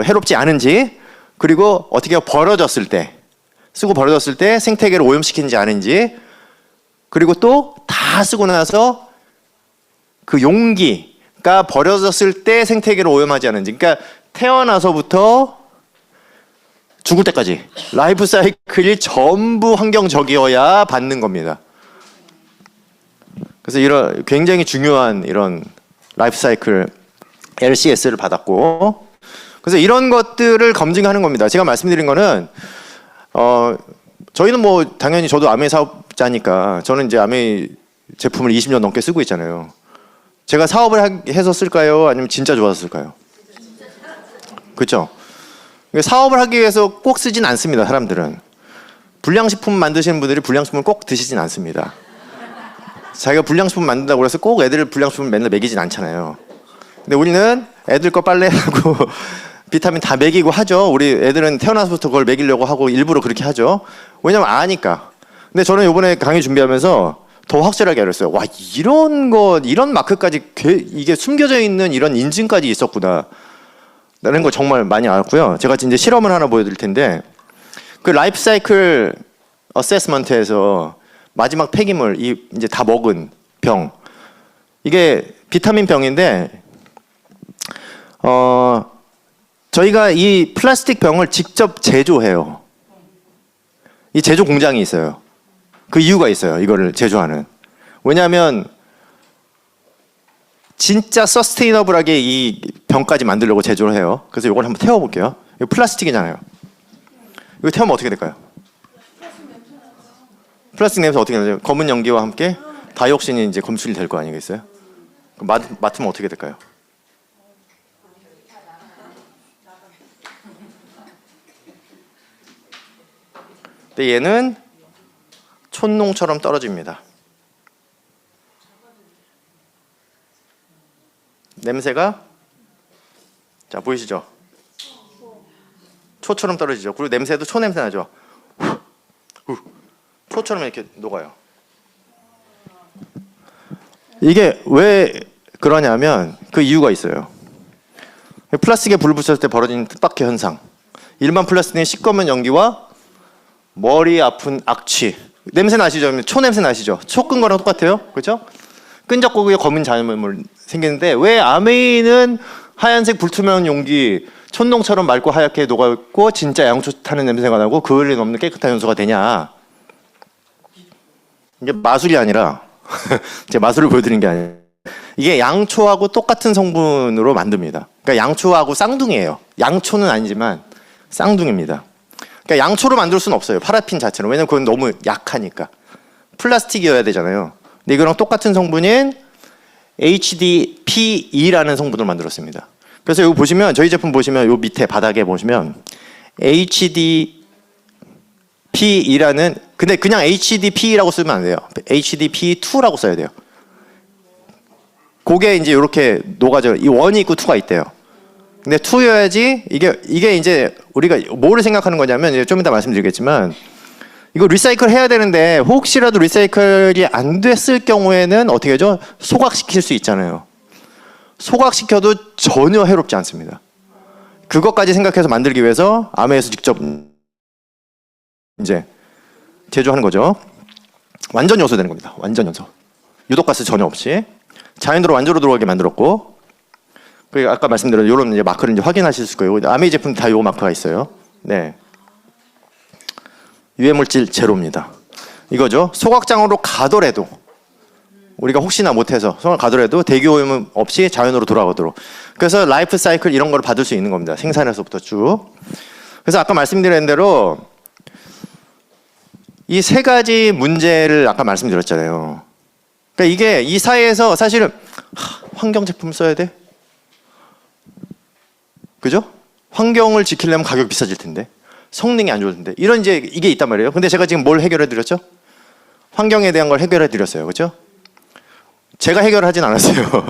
해롭지 않은지, 그리고 어떻게 버려졌을 때, 쓰고 버려졌을 때 생태계를 오염시키는지 아닌지, 그리고 또 다 쓰고 나서 그 용기가 버려졌을 때 생태계를 오염하지 않은지, 그러니까 태어나서부터 죽을 때까지 라이프 사이클이 전부 환경적이어야 받는 겁니다. 그래서 이런 굉장히 중요한 이런 라이프 사이클 LCS를 받았고, 그래서 이런 것들을 검증하는 겁니다. 제가 말씀드린 거는 저희는 뭐 당연히 저도 아메이 사업자니까 저는 이제 아메이 제품을 20년 넘게 쓰고 있잖아요. 제가 사업을 해서 쓸까요? 아니면 진짜 좋아서 쓸까요? 그렇죠? 사업을 하기 위해서 꼭 쓰진 않습니다. 사람들은 불량식품 만드시는 분들이 불량식품을 꼭 드시진 않습니다. 자기가 불량식품 만든다고 해서 꼭 애들 불량식품을 맨날 먹이진 않잖아요. 근데 우리는 애들 거 빨래하고 비타민 다 먹이고 하죠. 우리 애들은 태어나서부터 그걸 먹이려고 하고 일부러 그렇게 하죠. 왜냐면 아니까. 근데 저는 이번에 강의 준비하면서 더 확실하게 알았어요. 와, 이런 마크까지 이게 숨겨져 있는 이런 인증까지 있었구나 라는 걸 정말 많이 알았고요. 제가 이제 실험을 하나 보여드릴 텐데, 그 라이프 사이클 어세스먼트에서 마지막 폐기물, 이제 다 먹은 병, 이게 비타민 병인데, 저희가 이 플라스틱 병을 직접 제조해요. 이 제조 공장이 있어요. 그 이유가 있어요. 이거를 제조하는. 왜냐하면 진짜 서스테이너블하게 이 병까지 만들려고 제조를 해요. 그래서 이걸 한번 태워볼게요. 이거 플라스틱이잖아요. 이거 태우면 어떻게 될까요? 플라스틱 냄새 어떻게 나죠? 검은 연기와 함께 다이옥신이 이제 검출이 될 거 아니겠어요? 맡으면 어떻게 될까요? 근데 얘는 촌농처럼 떨어집니다. 냄새가, 자, 보이시죠? 초처럼 떨어지죠. 그리고 냄새도 초 냄새 나죠. 초처럼 이렇게 녹아요. 이게 왜 그러냐면 그 이유가 있어요. 플라스틱에 불을 붙였을 때 벌어지는 뜻밖의 현상. 일반 플라스틱은 시꺼먼 연기와 머리 아픈 악취. 냄새 나시죠? 초 냄새 나시죠? 초 끈 거랑 똑같아요. 그렇죠? 끈적거리고 검은 잔여물 생기는데 왜 아메이는 하얀색 불투명한 용기, 촌농처럼 맑고 하얗게 녹아있고 진짜 양초 타는 냄새가 나고 그을린 없는 깨끗한 연소가 되냐? 이게 마술이 아니라 제 마술을 보여드린 게 아니에요. 이게 양초하고 똑같은 성분으로 만듭니다. 그러니까 양초하고 쌍둥이에요. 양초는 아니지만 쌍둥이입니다. 그러니까 양초로 만들 수는 없어요. 파라핀 자체로. 왜냐면 그건 너무 약하니까. 플라스틱이어야 되잖아요. 근데 이거랑 똑같은 성분인 HDPE라는 성분을 만들었습니다. 그래서 여기 보시면 저희 제품 보시면 요 밑에 바닥에 보시면 HDPE라는, 근데 그냥 HDPE라고 쓰면 안 돼요. HDPE2라고 써야 돼요. 그게 이제 이렇게 녹아져. 이 1이 있고 2가 있대요. 근데 2여야지 이게 이제 우리가 뭐를 생각하는 거냐면 이제 좀 이따 말씀드리겠지만 이거 리사이클 해야 되는데 혹시라도 리사이클이 안 됐을 경우에는 어떻게 하죠? 소각시킬 수 있잖아요. 소각시켜도 전혀 해롭지 않습니다. 그것까지 생각해서 만들기 위해서 아메에서 직접 이제 제조하는 거죠. 완전 연소되는 겁니다. 완전 연소. 유독가스 전혀 없이 자연으로 완전으로 들어가게 만들었고, 그리고 아까 말씀드린 이런 이제 마크를 이제 확인하실 수 있고요. 아메이 제품 다 요 마크가 있어요. 네. 유해 물질 제로입니다. 이거죠. 소각장으로 가더라도 우리가 혹시나 못해서 소각 가더라도 대기 오염 없이 자연으로 돌아가도록. 그래서 라이프 사이클 이런 걸 받을 수 있는 겁니다. 생산에서부터 쭉. 그래서 아까 말씀드린 대로 이 세 가지 문제를 아까 말씀드렸잖아요. 그러니까 이게 이 사회에서 사실은 환경 제품 써야 돼? 그죠? 환경을 지키려면 가격 비싸질 텐데. 성능이 안 좋은데 이런 이제 이게 있단 말이에요. 근데 제가 지금 뭘 해결해 드렸죠? 환경에 대한 걸 해결해 드렸어요. 그렇죠? 제가 해결하진 않았어요.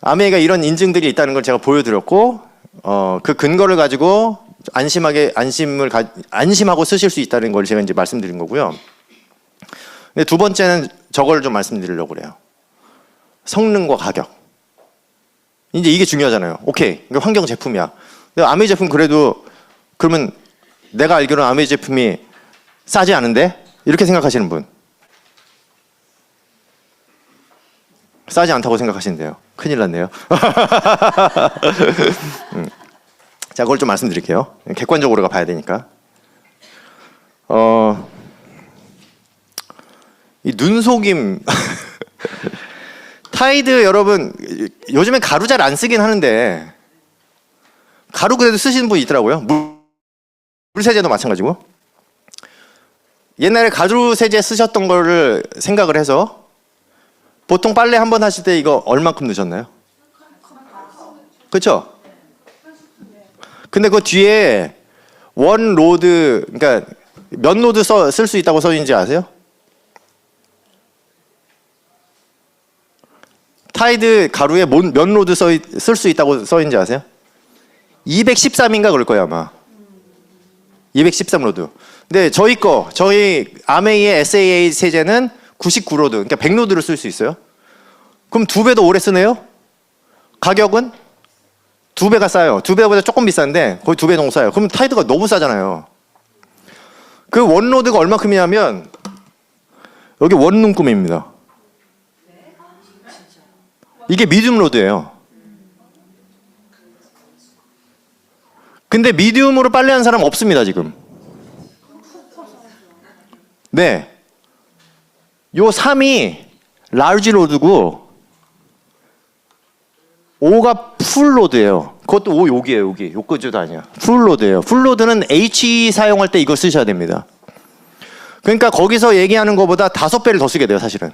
아메이가 이런 인증들이 있다는 걸 제가 보여드렸고 그 근거를 가지고 안심하고 쓰실 수 있다는 걸 제가 이제 말씀드린 거고요. 근데 두 번째는 저걸 좀 말씀드리려고 그래요. 성능과 가격. 이제 이게 중요하잖아요. 오케이, 이게 환경 제품이야. 근데 아메이 제품 그래도 그러면 내가 알기로는 아메이 제품이 싸지 않은데? 이렇게 생각하시는 분. 싸지 않다고 생각하시는데요. 큰일 났네요. 자, 그걸 좀 말씀드릴게요. 객관적으로가 봐야 되니까. 이 눈속임. 타이드 여러분, 요즘엔 가루 잘 안 쓰긴 하는데, 가루 그래도 쓰시는 분 있더라고요. 물세제도 마찬가지고. 옛날에 가루 세제 쓰셨던 거를 생각을 해서, 보통 빨래 한 번 하실 때 이거 얼만큼 넣으셨나요? 그렇죠? 근데 그 뒤에 원 로드, 그러니까 몇 로드 쓸 수 있다고 써 있는지 아세요? 타이드 가루에 몇 로드 쓸 수 있다고 써 있는지 아세요? 213인가 그럴 거예요 아마. 213로드. 근데 저희 아메이의 SAA 세제는 99로드, 그러니까 100로드를 쓸 수 있어요. 그럼 2배 더 오래 쓰네요? 가격은 2배가 싸요. 2배보다 조금 비싼데 거의 2배 정도 싸요. 그럼 타이드가 너무 싸잖아요. 그 원로드가 얼마큼이냐면 여기 원룸급입니다. 이게 미디움 로드예요. 근데 미디움으로 빨래하는 사람 없습니다 지금. 네. 요 3이 라지 로드고 5가 풀 로드예요. 그것도 5 여기예요. 여기. 요거지도 아니야. 풀 로드예요. 풀 로드는 H 사용할 때 이거 쓰셔야 됩니다. 그러니까 거기서 얘기하는 것보다 5배를 더 쓰게 돼요, 사실은.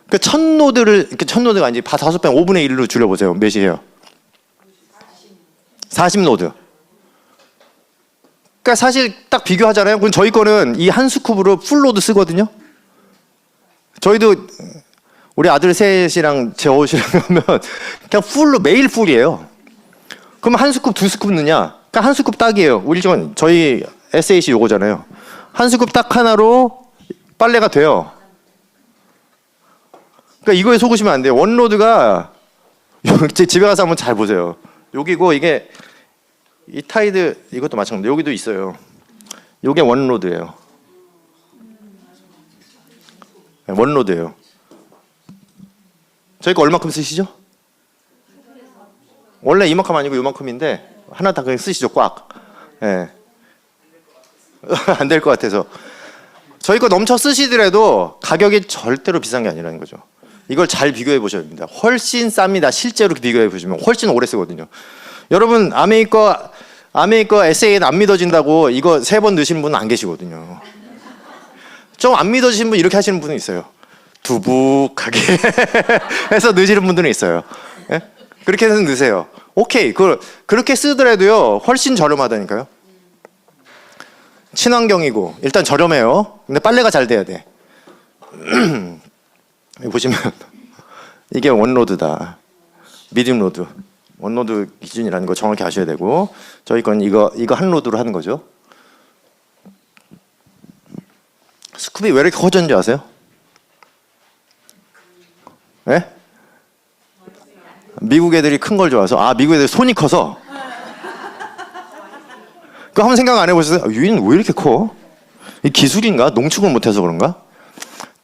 그 1000노드가 아니지 5배 5분의 1로 줄여보세요. 몇이에요? 40노드. 그러니까 사실 딱 비교하잖아요. 그럼 저희 거는 이 한 스쿱으로 풀로드 쓰거든요. 저희도 우리 아들 셋이랑 제 옷이랑 하면 그냥 풀로 매일 풀이에요. 그럼 한 스쿱, 두 스쿱 넣냐? 그러니까 한 스쿱 딱이에요. 저희 SAC 요거잖아요. 한 스쿱 딱 하나로 빨래가 돼요. 그러니까 이거에 속으시면 안 돼요. 원로드가 집에 가서 한번 잘 보세요. 여기고 이게 이 타이드 이것도 마찬가지입니다. 여기도 있어요. 이게 원로드예요. 원로드예요. 저희 거 얼마큼 쓰시죠? 원래 이만큼 아니고 이만큼인데 하나 다 그냥 쓰시죠. 꽉. 예. 안 될 것 같아서. 저희 거 넘쳐 쓰시더라도 가격이 절대로 비싼 게 아니라는 거죠. 이걸 잘 비교해 보셔야 됩니다. 훨씬 쌉니다. 실제로 비교해 보시면 훨씬 오래 쓰거든요. 여러분 아메이 거 SA는 안 믿어진다고 이거 3번 넣으시는 분은 안 계시거든요. 좀 안 믿어지시는 분 이렇게 하시는 분은 있어요. 두둑하게 해서 넣으시는 분들은 있어요. 예? 그렇게 해서 넣으세요. 오케이. 그렇게 쓰더라도요 훨씬 저렴하다니까요. 친환경이고 일단 저렴해요. 근데 빨래가 잘 돼야 돼. 여기 보시면 이게 원로드다. 미디움 로드. 원로드 기준이라는 거 정확히 아셔야 되고 저희 건 이거 한 로드로 하는 거죠. 스쿱이 왜 이렇게 커졌는지 아세요? 네? 미국 애들이 큰 걸 좋아해서 미국 애들 손이 커서 그거 한번 생각 안 해보셨어요? 얘는 왜 이렇게 커? 이 기술인가? 농축을 못해서 그런가?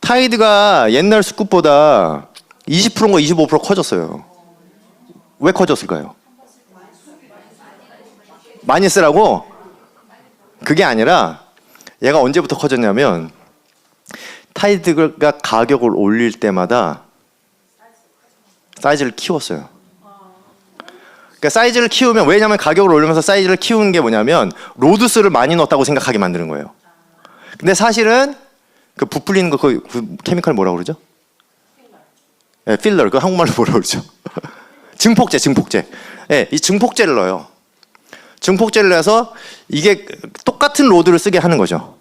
타이드가 옛날 스쿱보다 20%인가 25% 커졌어요. 왜 커졌을까요? 많이 쓰라고? 그게 아니라 얘가 언제부터 커졌냐면 타이드가 가격을 올릴 때마다 사이즈를 키웠어요. 그러니까 사이즈를 키우면 왜냐하면 가격을 올리면서 사이즈를 키우는 게 뭐냐면 로드스를 많이 넣었다고 생각하게 만드는 거예요. 근데 사실은 그 부풀리는 거 그 케미칼 뭐라고 그러죠? 네, 필러. 그 한국말로 뭐라고 그러죠? 증폭제. 네, 이 증폭제를 넣어요. 증폭제를 넣어서 이게 똑같은 로드를 쓰게 하는 거죠.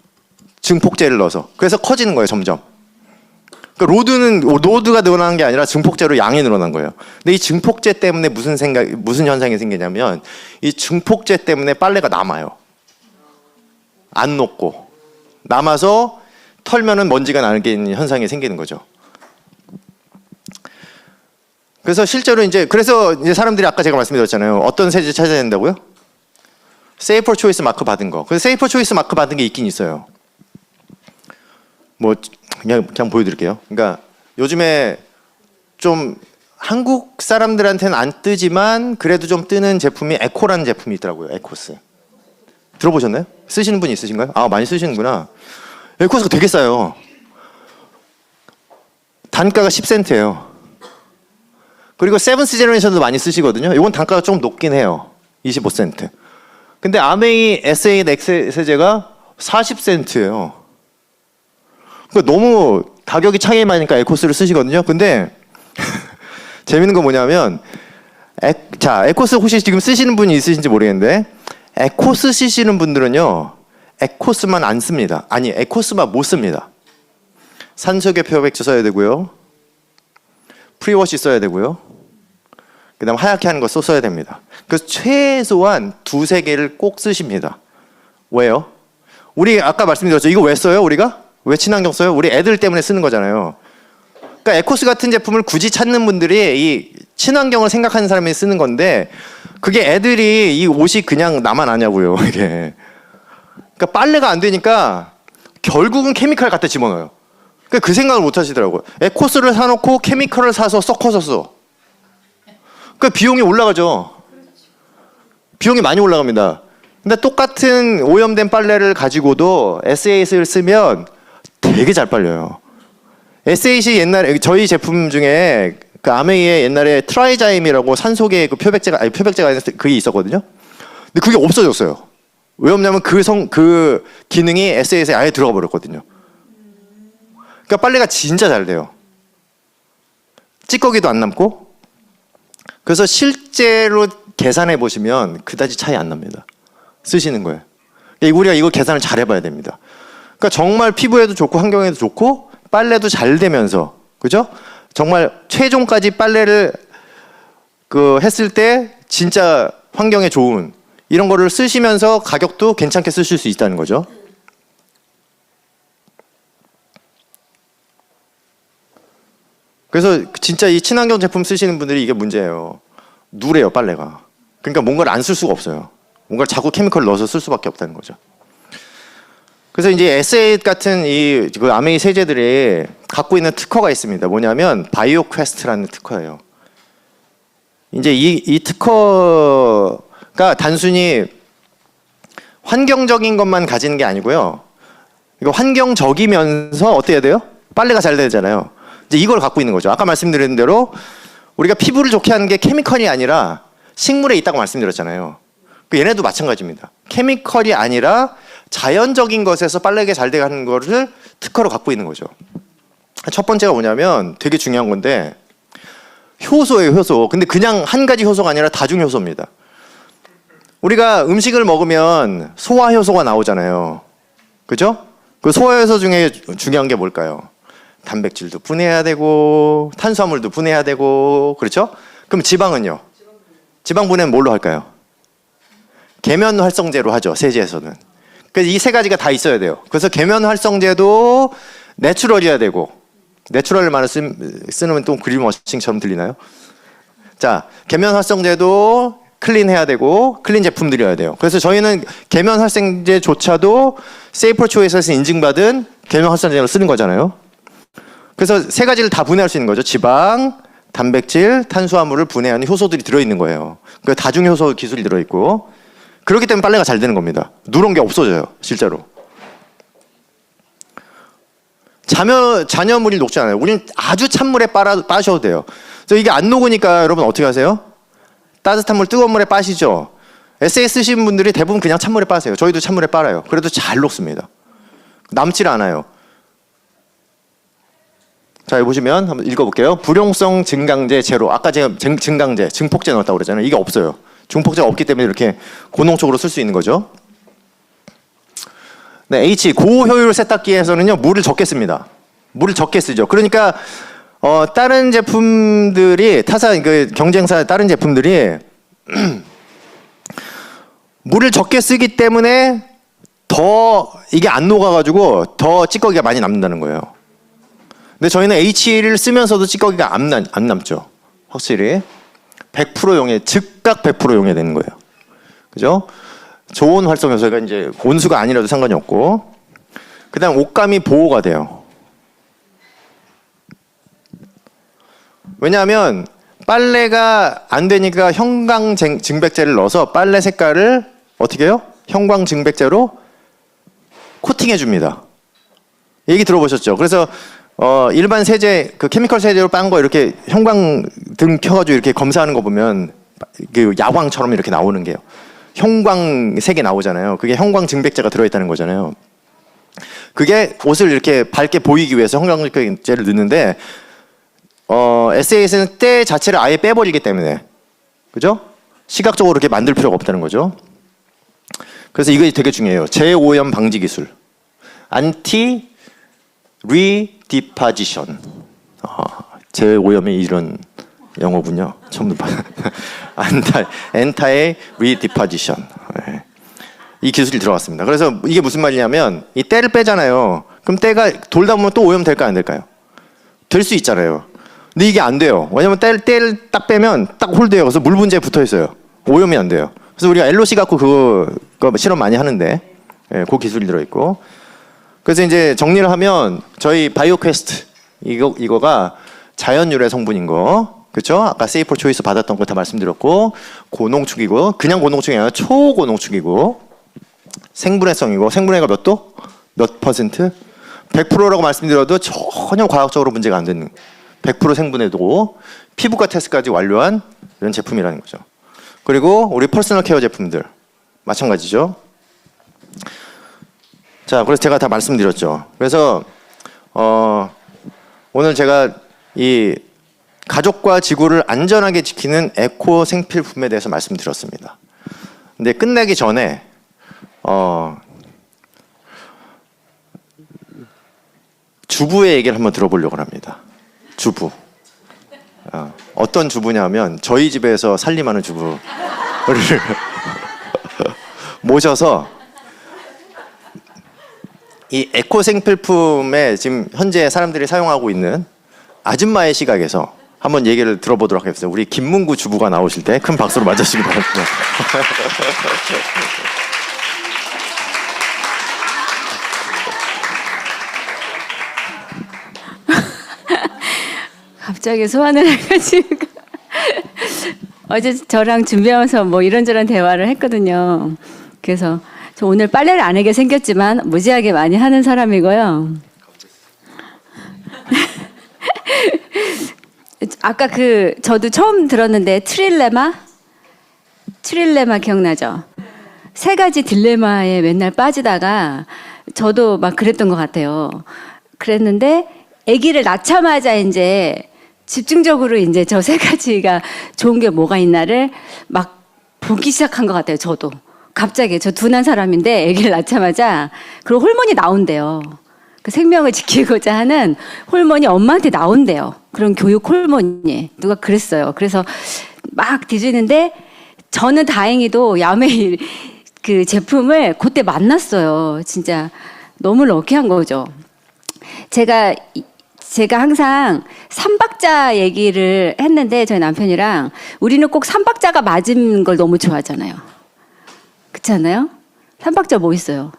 증폭제를 넣어서. 그래서 커지는 거예요, 점점. 그러니까 로드가 늘어나는 게 아니라 증폭제로 양이 늘어난 거예요. 근데 이 증폭제 때문에 무슨 현상이 생기냐면 이 증폭제 때문에 빨래가 남아요. 안 녹고 남아서 털면은 먼지가 나는 현상이 생기는 거죠. 그래서 실제로 그래서 사람들이 아까 제가 말씀드렸잖아요. 어떤 세제 찾아야 된다고요? 세이퍼 초이스 마크 받은 거. 그래서 세이퍼 초이스 마크 받은 게 있긴 있어요. 뭐 그냥 보여드릴게요. 그러니까 요즘에 좀 한국 사람들한테는 안 뜨지만 그래도 좀 뜨는 제품이 에코라는 제품이 있더라고요. 에코스. 들어보셨나요? 쓰시는 분이 있으신가요? 아, 많이 쓰시는구나. 에코스가 되게 싸요. 단가가 10센트예요. 그리고 세븐스 제너레이션도 많이 쓰시거든요. 이건 단가가 좀 높긴 해요. 25센트. 근데 아메이 SA 넥스 세제가 40센트예요. 그러니까 너무 가격이 차이가 많으니까 에코스를 쓰시거든요. 근데 재밌는 건 뭐냐면 에코스 혹시 지금 쓰시는 분이 있으신지 모르겠는데 에코스 쓰시는 분들은요. 에코스만 안 씁니다. 아니 에코스만 못 씁니다. 산소계 표백제 써야 되고요. 프리워시 써야 되고요. 그 다음 하얗게 하는 거 써야 됩니다. 그래서 최소한 2-3개를 꼭 쓰십니다. 왜요? 우리 아까 말씀드렸죠. 이거 왜 써요? 우리가? 왜 친환경 써요? 우리 애들 때문에 쓰는 거잖아요. 그러니까 에코스 같은 제품을 굳이 찾는 분들이 이 친환경을 생각하는 사람이 쓰는 건데 그게 애들이 이 옷이 그냥 나만 아냐고요. 이게. 그러니까 빨래가 안 되니까 결국은 케미칼 갖다 집어넣어요. 그러니까 그 생각을 못 하시더라고요. 에코스를 사놓고 케미칼을 사서 섞어서 써. 그러니까 비용이 올라가죠. 비용이 많이 올라갑니다. 근데 똑같은 오염된 빨래를 가지고도 SAS를 쓰면 되게 잘 빨려요. SAC 옛날에 저희 제품 중에 그 아메이의 옛날에 트라이자임이라고 산소계 그 표백제가 아니라 그게 있었거든요. 근데 그게 없어졌어요. 왜 없냐면 그 기능이 SAS에 아예 들어가 버렸거든요. 그러니까 빨래가 진짜 잘 돼요. 찌꺼기도 안 남고. 그래서 실제로 계산해 보시면 그다지 차이 안 납니다. 쓰시는 거예요. 우리가 이거 계산을 잘 해봐야 됩니다. 그러니까 정말 피부에도 좋고 환경에도 좋고 빨래도 잘 되면서 그죠? 정말 최종까지 빨래를 했을 때 진짜 환경에 좋은 이런 거를 쓰시면서 가격도 괜찮게 쓰실 수 있다는 거죠. 그래서 진짜 이 친환경 제품 쓰시는 분들이 이게 문제예요. 누래요, 빨래가. 그러니까 뭔가를 안 쓸 수가 없어요. 뭔가를 자꾸 케미컬을 넣어서 쓸 수밖에 없다는 거죠. 그래서 이제 SA 같은 그 아메이 세제들이 갖고 있는 특허가 있습니다. 뭐냐면 바이오 퀘스트라는 특허예요. 이제 이 특허가 단순히 환경적인 것만 가지는 게 아니고요. 이거 환경적이면서 어떻게 해야 돼요? 빨래가 잘 되잖아요. 이제 이걸 갖고 있는 거죠. 아까 말씀드린 대로 우리가 피부를 좋게 하는 게 케미컬이 아니라 식물에 있다고 말씀드렸잖아요. 얘네도 마찬가지입니다. 케미컬이 아니라 자연적인 것에서 빨래가 잘 되게 하는 거를 특허로 갖고 있는 거죠. 첫 번째가 뭐냐면 되게 중요한 건데 효소예요, 효소. 근데 그냥 한 가지 효소가 아니라 다중 효소입니다. 우리가 음식을 먹으면 소화 효소가 나오잖아요. 그죠? 그 소화 효소 중에 중요한 게 뭘까요? 단백질도 분해해야 되고 탄수화물도 분해해야 되고 그렇죠? 그럼 지방은요? 지방 분해는 뭘로 할까요? 계면 활성제로 하죠. 세제에서는. 그래서 이 세 가지가 다 있어야 돼요. 그래서 계면 활성제도 내추럴이어야 되고 내추럴 말을 쓰면 또 그린워싱처럼 들리나요? 자, 계면 활성제도 클린해야 되고 클린 제품들이어야 돼요. 그래서 저희는 계면 활성제조차도 세이퍼 초이스에서 인증받은 계면 활성제를 쓰는 거잖아요. 그래서 세 가지를 다 분해할 수 있는 거죠. 지방, 단백질, 탄수화물을 분해하는 효소들이 들어있는 거예요. 그 다중효소 기술이 들어있고 그렇기 때문에 빨래가 잘 되는 겁니다. 누런 게 없어져요. 실제로. 잔여물이 녹지 않아요. 우리는 아주 찬물에 빠셔도 돼요. 그래서 이게 안 녹으니까 여러분 어떻게 하세요? 따뜻한 물, 뜨거운 물에 빠시죠. 에세이 쓰시는 분들이 대부분 그냥 찬물에 빠세요. 저희도 찬물에 빨아요. 그래도 잘 녹습니다. 남질 않아요. 자, 여기 보시면 한번 읽어볼게요. 불용성 증강제 제로. 아까 제가 증강제, 증폭제 넣었다고 그랬잖아요. 이게 없어요. 중폭제가 없기 때문에 이렇게 고농축으로 쓸 수 있는 거죠. 네, H 고효율 세탁기에서는요 물을 적게 씁니다. 물을 적게 쓰죠. 그러니까 다른 제품들이 그 경쟁사 다른 제품들이 물을 적게 쓰기 때문에 더 이게 안 녹아가지고 더 찌꺼기가 많이 남는다는 거예요. 근데 저희는 H를 쓰면서도 찌꺼기가 안 남죠. 확실히 100% 용해, 즉각 100% 용해되는 거예요. 그죠? 좋은 활성 요소가 이제 온수가 아니라도 상관이 없고, 그다음 옷감이 보호가 돼요. 왜냐하면 빨래가 안 되니까 형광증백제를 넣어서 빨래 색깔을 어떻게 해요? 형광증백제로 코팅해 줍니다. 얘기 들어보셨죠? 그래서 일반 세제, 그 케미컬 세제로 빤 거 이렇게 형광등 켜가지고 이렇게 검사하는 거 보면 그 야광처럼 이렇게 나오는 게요. 형광색이 나오잖아요. 그게 형광증백제가 들어있다는 거잖아요. 그게 옷을 이렇게 밝게 보이기 위해서 형광증백제를 넣는데 SAS는 때 자체를 아예 빼버리기 때문에, 그죠? 시각적으로 이렇게 만들 필요가 없다는 거죠. 그래서 이거 되게 중요해요. 재오염 방지 기술. 안티 리디파지션. 재오염이 이런 영어군요. 처음 봐. 엔타의 리디파지션. 이 기술이 들어갔습니다. 그래서 이게 무슨 말이냐면 이 때를 빼잖아요. 그럼 때가 돌다 보면 또 오염 될까요, 안 될까요? 될 수 있잖아요. 근데 이게 안 돼요. 왜냐면 때를 딱 빼면 딱 홀드해요. 그래서 물 분자에 붙어 있어요. 오염이 안 돼요. 그래서 우리가 LOC 갖고 그거 실험 많이 하는데, 그 기술이 들어있고. 그래서 이제 정리를 하면 저희 바이오 퀘스트 이거가 자연 유래 성분인 거, 그렇죠? 아까 세이프 초이스 받았던 거 다 말씀드렸고, 고농축이고, 그냥 고농축이 아니라 초고농축이고, 생분해성이고, 생분해가 몇 도? 몇 퍼센트? 100%라고 말씀드려도 전혀 과학적으로 문제가 안 되는 100% 생분해도 피부과 테스트까지 완료한 이런 제품이라는 거죠. 그리고 우리 퍼스널 케어 제품들 마찬가지죠. 자, 그래서 제가 다 말씀드렸죠. 그래서 오늘 제가 이 가족과 지구를 안전하게 지키는 에코 생필품에 대해서 말씀드렸습니다. 근데 끝내기 전에 주부의 얘기를 한번 들어보려고 합니다. 주부. 어떤 주부냐면 저희 집에서 살림하는 주부를 모셔서 이 에코 생필품에 지금 현재 사람들이 사용하고 있는 아줌마의 시각에서 한번 얘기를 들어보도록 하겠습니다. 우리 김문구 주부가 나오실 때 큰 박수로 맞아주시기 바랍니다. 갑자기 소환을 해가지고 어제 저랑 준비하면서 뭐 이런저런 대화를 했거든요. 그래서 저 오늘 빨래를 안 하게 생겼지만 무지하게 많이 하는 사람이고요. 아까 저도 처음 들었는데 트릴레마 기억나죠? 세 가지 딜레마에 맨날 빠지다가 저도 막 그랬던 것 같아요. 그랬는데 아기를 낳자마자 이제 집중적으로 이제 저 세 가지가 좋은 게 뭐가 있나를 막 보기 시작한 것 같아요. 저도 갑자기 저 둔한 사람인데 아기를 낳자마자 그리고 호르몬이 나온대요. 그 생명을 지키고자 하는 호르몬이 엄마한테 나온대요. 그런 교육 호르몬이 누가 그랬어요. 그래서 막 뒤지는데 저는 다행히도 야매 그 제품을 그때 만났어요. 진짜 너무 럭키한 거죠. 제가 항상 삼박자 얘기를 했는데 저희 남편이랑 우리는 꼭 삼박자가 맞은 걸 너무 좋아하잖아요. 그렇지 않아요? 삼박자 뭐 있어요?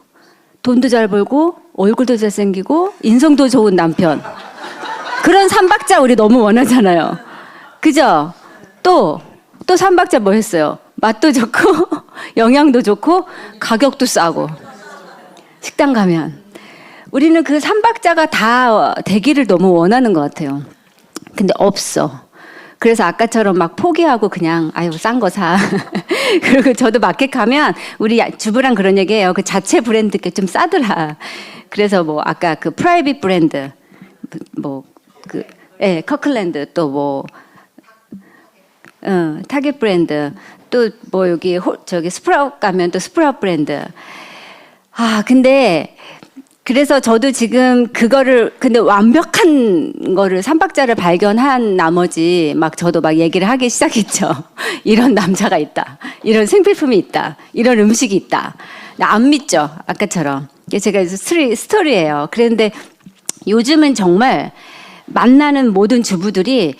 돈도 잘 벌고 얼굴도 잘생기고 인성도 좋은 남편. 그런 삼박자 우리 너무 원하잖아요. 그죠? 또 삼박자 뭐 했어요? 맛도 좋고 영양도 좋고 가격도 싸고. 식당 가면 우리는 그 삼박자가 다 되기를 너무 원하는 것 같아요. 근데 없어. 그래서 아까처럼 막 포기하고 그냥 아유 싼 거 사. 그리고 저도 마켓 가면 우리 주부랑 그런 얘기해요. 그 자체 브랜드 게 좀 싸더라. 그래서 뭐 아까 그 프라이빗 브랜드 뭐 커클랜드 또 뭐 타겟 브랜드. 또 뭐 여기 저기 스프라웃 가면 또 스프라웃 브랜드. 근데 그래서 저도 지금 그거를 근데 완벽한 거를 삼박자를 발견한 나머지 막 저도 막 얘기를 하기 시작했죠. 이런 남자가 있다. 이런 생필품이 있다. 이런 음식이 있다. 안 믿죠. 아까처럼. 이게 제가 스토리예요. 그런데 요즘은 정말 만나는 모든 주부들이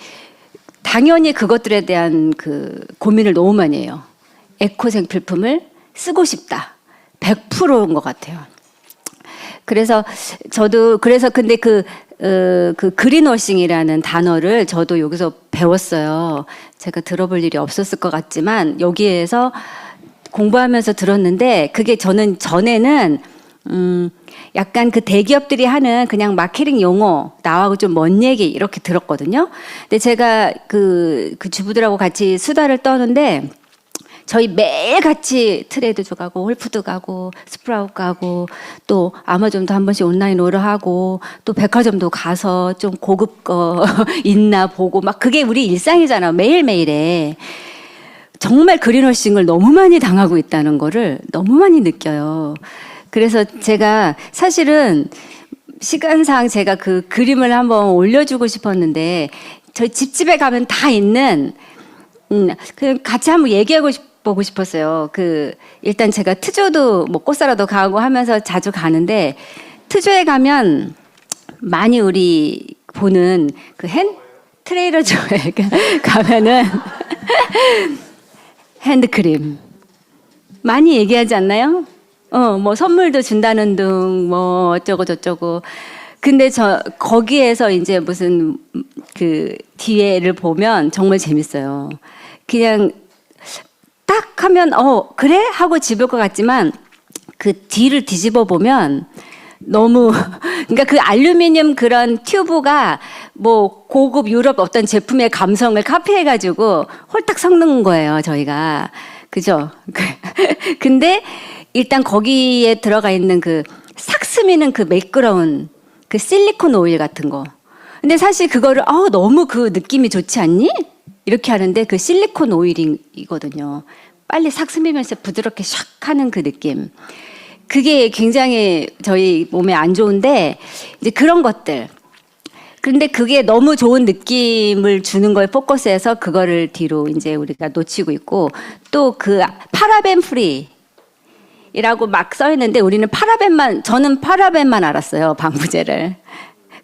당연히 그것들에 대한 그 고민을 너무 많이 해요. 에코 생필품을 쓰고 싶다. 100%인 것 같아요. 그래서 저도 근데 그 그린워싱이라는 단어를 저도 여기서 배웠어요. 제가 들어볼 일이 없었을 것 같지만 여기에서 공부하면서 들었는데 그게 저는 전에는 약간 그 대기업들이 하는 그냥 마케팅 용어 나하고 좀 먼 얘기 이렇게 들었거든요. 근데 제가 그 주부들하고 같이 수다를 떠는데 저희 매일 같이 트레이드조 가고 홀푸드 가고 스프라웃 가고 또 아마존도 한 번씩 온라인 오더하고 또 백화점도 가서 좀 고급 거 있나 보고 막 그게 우리 일상이잖아. 매일매일에. 정말 그린워싱을 너무 많이 당하고 있다는 거를 너무 많이 느껴요. 그래서 제가 사실은 시간상 제가 그 그림을 한번 올려주고 싶었는데 저희 집에 가면 다 있는 그냥 같이 한번 얘기하고 보고 싶었어요. 일단 제가 트조도 뭐 꽃사라도 가고 하면서 자주 가는데 트조에 가면 많이 우리 보는 그 트레이더조에 가면은 핸드크림 많이 얘기하지 않나요? 뭐 선물도 준다는 둥 뭐 어쩌고 저쩌고. 근데 거기에서 이제 무슨 그 뒤에를 보면 정말 재밌어요. 그냥 딱 하면 그래? 하고 집을 것 같지만 그 뒤를 뒤집어 보면 너무 그러니까 그 알루미늄 그런 튜브가 뭐 고급 유럽 어떤 제품의 감성을 카피해 가지고 홀딱 섞는 거예요, 저희가. 그죠? 근데 일단 거기에 들어가 있는 그 싹 스미는 그 매끄러운 그 실리콘 오일 같은 거. 근데 사실 그거를 너무 그 느낌이 좋지 않니? 이렇게 하는데 그 실리콘 오일이거든요. 빨리 싹 스미면서 부드럽게 샥 하는 그 느낌. 그게 굉장히 저희 몸에 안 좋은데 이제 그런 것들. 그런데 그게 너무 좋은 느낌을 주는 거에 포커스해서 그거를 뒤로 이제 우리가 놓치고 있고 또 그 파라벤 프리 이라고 막 써 있는데 우리는 저는 파라벤만 알았어요. 방부제를.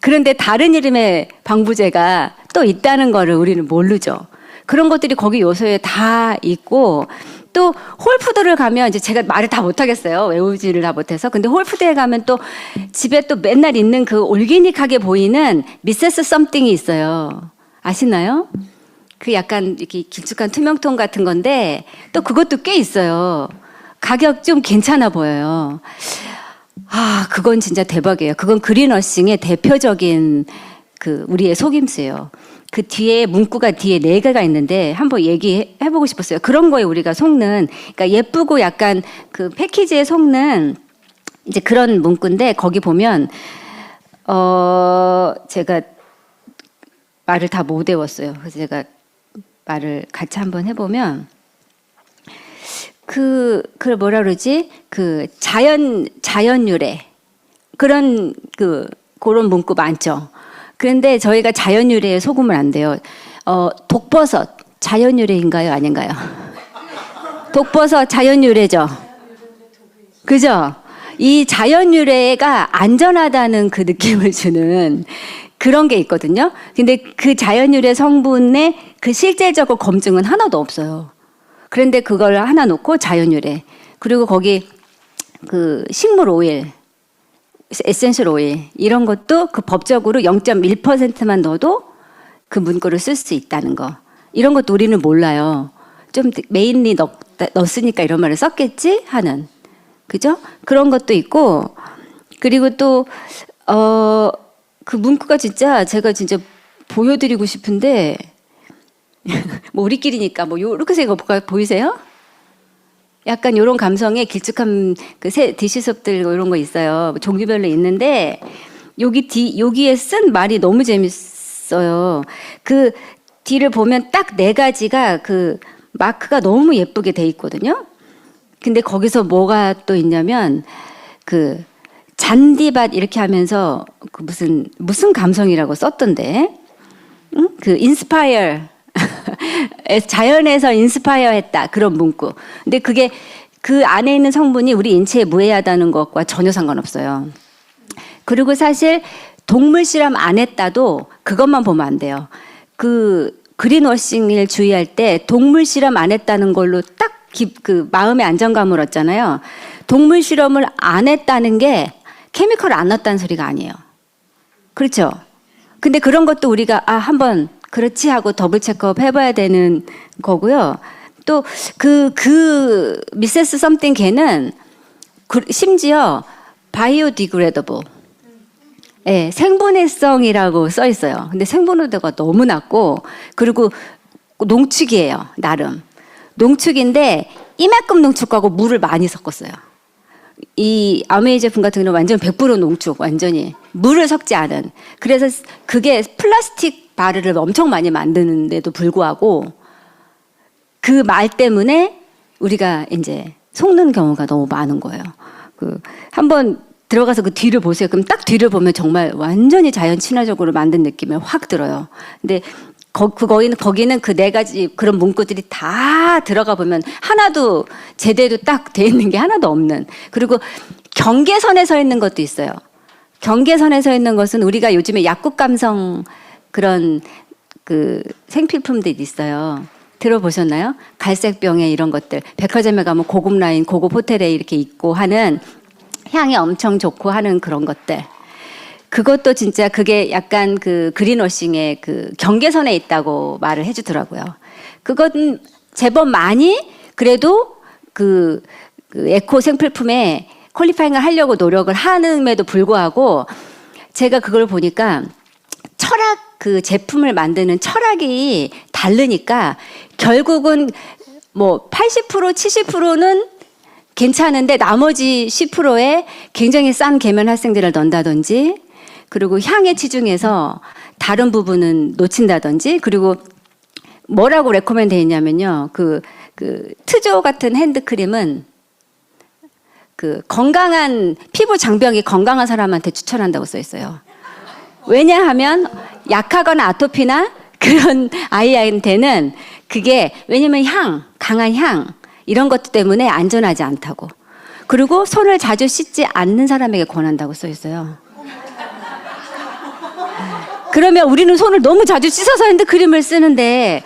그런데 다른 이름의 방부제가 또 있다는 거를 우리는 모르죠. 그런 것들이 거기 요소에 다 있고 또 홀푸드를 가면 이제 제가 말을 다 못하겠어요. 외우지를 다 못해서. 근데 홀푸드에 가면 또 집에 또 맨날 있는 그 올게닉하게 보이는 미세스 썸띵이 있어요. 아시나요? 그 약간 이렇게 길쭉한 투명통 같은 건데 또 그것도 꽤 있어요. 가격 좀 괜찮아 보여요. 그건 진짜 대박이에요. 그건 그린워싱의 대표적인 그 우리의 속임수예요. 그 뒤에 문구가 뒤에 4개가 있는데 한번 얘기해보고 싶었어요. 그런 거에 우리가 속는, 그러니까 예쁘고 약간 그 패키지에 속는 이제 그런 문구인데 거기 보면 제가 말을 다 못 외웠어요. 그래서 제가 말을 같이 한번 해보면 그걸 뭐라 그러지? 그 자연유래 그런 그런 문구 많죠. 그런데 저희가 자연유래에 속으면 안 돼요. 독버섯 자연유래인가요? 아닌가요? 독버섯 자연유래죠. 그죠? 이 자연유래가 안전하다는 그 느낌을 주는 그런 게 있거든요. 근데 그 자연유래 성분의 그 실제적 검증은 하나도 없어요. 그런데 그걸 하나 놓고 자연유래. 그리고 거기 그 식물 오일, 에센셜 오일 이런 것도 그 법적으로 0.1%만 넣어도 그 문구를 쓸 수 있다는 거. 이런 것도 우리는 몰라요. 좀 메인리 넣었으니까 이런 말을 썼겠지 하는. 그죠? 그런 것도 있고 그리고 또 그 문구가 진짜 제가 진짜 보여드리고 싶은데 뭐 우리끼리니까 뭐 요렇게 생각 보이세요? 약간 요런 감성의 길쭉한 그 디시섭들 이런 거 있어요. 종류별로 있는데 여기에 쓴 말이 너무 재밌어요. 그 뒤를 보면 딱 4가지가 그 마크가 너무 예쁘게 돼 있거든요. 근데 거기서 뭐가 또 있냐면 그 잔디밭 이렇게 하면서 그 무슨 감성이라고 썼던데, 응? 그 인스파이어 자연에서 인스파이어 했다 그런 문구. 근데 그게 그 안에 있는 성분이 우리 인체에 무해하다는 것과 전혀 상관없어요. 그리고 사실 동물 실험 안 했다도 그것만 보면 안 돼요. 그 그린워싱을 주의할 때 동물 실험 안 했다는 걸로 딱 그 마음의 안정감을 얻잖아요. 동물 실험을 안 했다는 게 케미컬 안 넣었다는 소리가 아니에요. 그렇죠? 근데 그런 것도 우리가 한번 그렇지 하고 더블 체크업 해봐야 되는 거고요. 또 그 미세스 썸띵 걔는 심지어 바이오디그레더블, 예, 생분해성이라고 써 있어요. 근데 생분해도가 너무 낮고, 그리고 농축이에요. 나름 농축인데 이만큼 농축하고 물을 많이 섞었어요. 이 아메이 제품 같은 경우는 완전 100% 농축, 완전히 물을 섞지 않은. 그래서 그게 플라스틱 바르를 엄청 많이 만드는데도 불구하고 그 말 때문에 우리가 이제 속는 경우가 너무 많은 거예요. 한번 들어가서 그 뒤를 보세요. 그럼 딱 뒤를 보면 정말 완전히 자연 친화적으로 만든 느낌이 확 들어요. 근데 거기는 그 4가지 그런 문구들이 다 들어가 보면 하나도 제대로 딱 돼 있는 게 하나도 없는. 그리고 경계선에 서 있는 것도 있어요. 경계선에 서 있는 것은 우리가 요즘에 약국 감성 그런 그 생필품들이 있어요. 들어보셨나요? 갈색병에 이런 것들. 백화점에 가면 고급 라인, 고급 호텔에 이렇게 있고 하는 향이 엄청 좋고 하는 그런 것들. 그것도 진짜 그게 약간 그 그린워싱의 그 경계선에 있다고 말을 해주더라고요. 그건 제법 많이 그래도 그 에코 생필품에 퀄리파잉을 하려고 노력을 하는데도 불구하고 제가 그걸 보니까 그 제품을 만드는 철학이 다르니까 결국은 뭐 80% 70%는 괜찮은데 나머지 10%에 굉장히 싼 계면 활성제를 넣는다든지, 그리고 향에 치중해서 다른 부분은 놓친다든지, 그리고 뭐라고 레코멘드 했냐면요. 그 트조 같은 핸드크림은 그 건강한 피부 장벽이 건강한 사람한테 추천한다고 써 있어요. 왜냐하면 약하거나 아토피나 그런 아이한테는 그게 왜냐면 강한 향 이런 것 때문에 안전하지 않다고. 그리고 손을 자주 씻지 않는 사람에게 권한다고 써 있어요. 그러면 우리는 손을 너무 자주 씻어서 핸드크림을 쓰는데,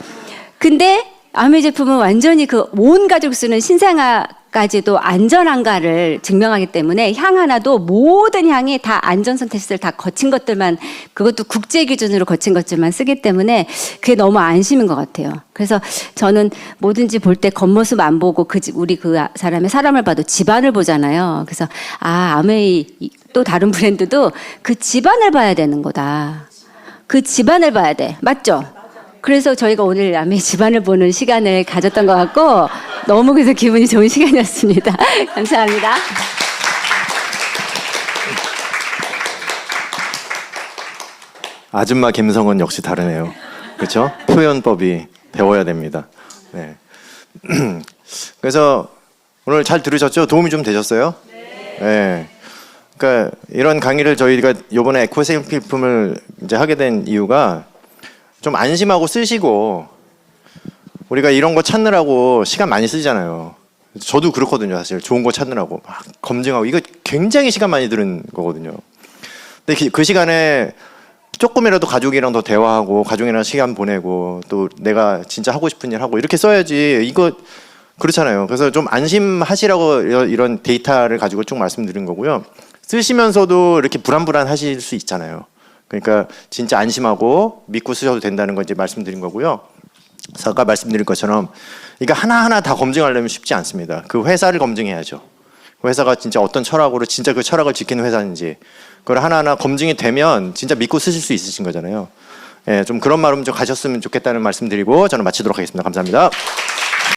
근데 아메 제품은 완전히 그 온 가족 쓰는 신생아까지도 안전한가를 증명하기 때문에 향 하나도 모든 향이 다 안전성 테스트를 다 거친 것들만, 그것도 국제 기준으로 거친 것들만 쓰기 때문에 그게 너무 안심인 것 같아요. 그래서 저는 뭐든지 볼 때 겉모습 안 보고 우리 그 사람의 사람을 봐도 집안을 보잖아요. 그래서 아메이 또 다른 브랜드도 그 집안을 봐야 되는 거다. 그 집안을 봐야 돼. 맞죠? 그래서 저희가 오늘 아메이 집안을 보는 시간을 가졌던 것 같고 너무 그래서 기분이 좋은 시간이었습니다. 감사합니다. 아줌마 감성은 역시 다르네요. 그렇죠? 표현법이 배워야 됩니다. 네. 그래서 오늘 잘 들으셨죠? 도움이 좀 되셨어요? 네. 그러니까 이런 강의를 저희가 이번에 에코생필품을 이제 하게 된 이유가 좀 안심하고 쓰시고, 우리가 이런 거 찾느라고 시간 많이 쓰잖아요. 저도 그렇거든요. 사실 좋은 거 찾느라고 막 검증하고 이거 굉장히 시간 많이 드는 거거든요. 근데 그 시간에 조금이라도 가족이랑 더 대화하고 가족이랑 시간 보내고 또 내가 진짜 하고 싶은 일 하고 이렇게 써야지. 이거 그렇잖아요. 그래서 좀 안심하시라고 이런 데이터를 가지고 쭉 말씀드린 거고요. 쓰시면서도 이렇게 불안불안하실 수 있잖아요. 그러니까 진짜 안심하고 믿고 쓰셔도 된다는 거 이제 말씀드린 거고요. 아까 말씀드린 것처럼 이거 하나하나 다 검증하려면 쉽지 않습니다. 그 회사를 검증해야죠. 그 회사가 진짜 어떤 철학으로 진짜 그 철학을 지키는 회사인지 그걸 하나하나 검증이 되면 진짜 믿고 쓰실 수 있으신 거잖아요. 예, 좀 그런 마음 좀 가셨으면 좋겠다는 말씀드리고 저는 마치도록 하겠습니다. 감사합니다.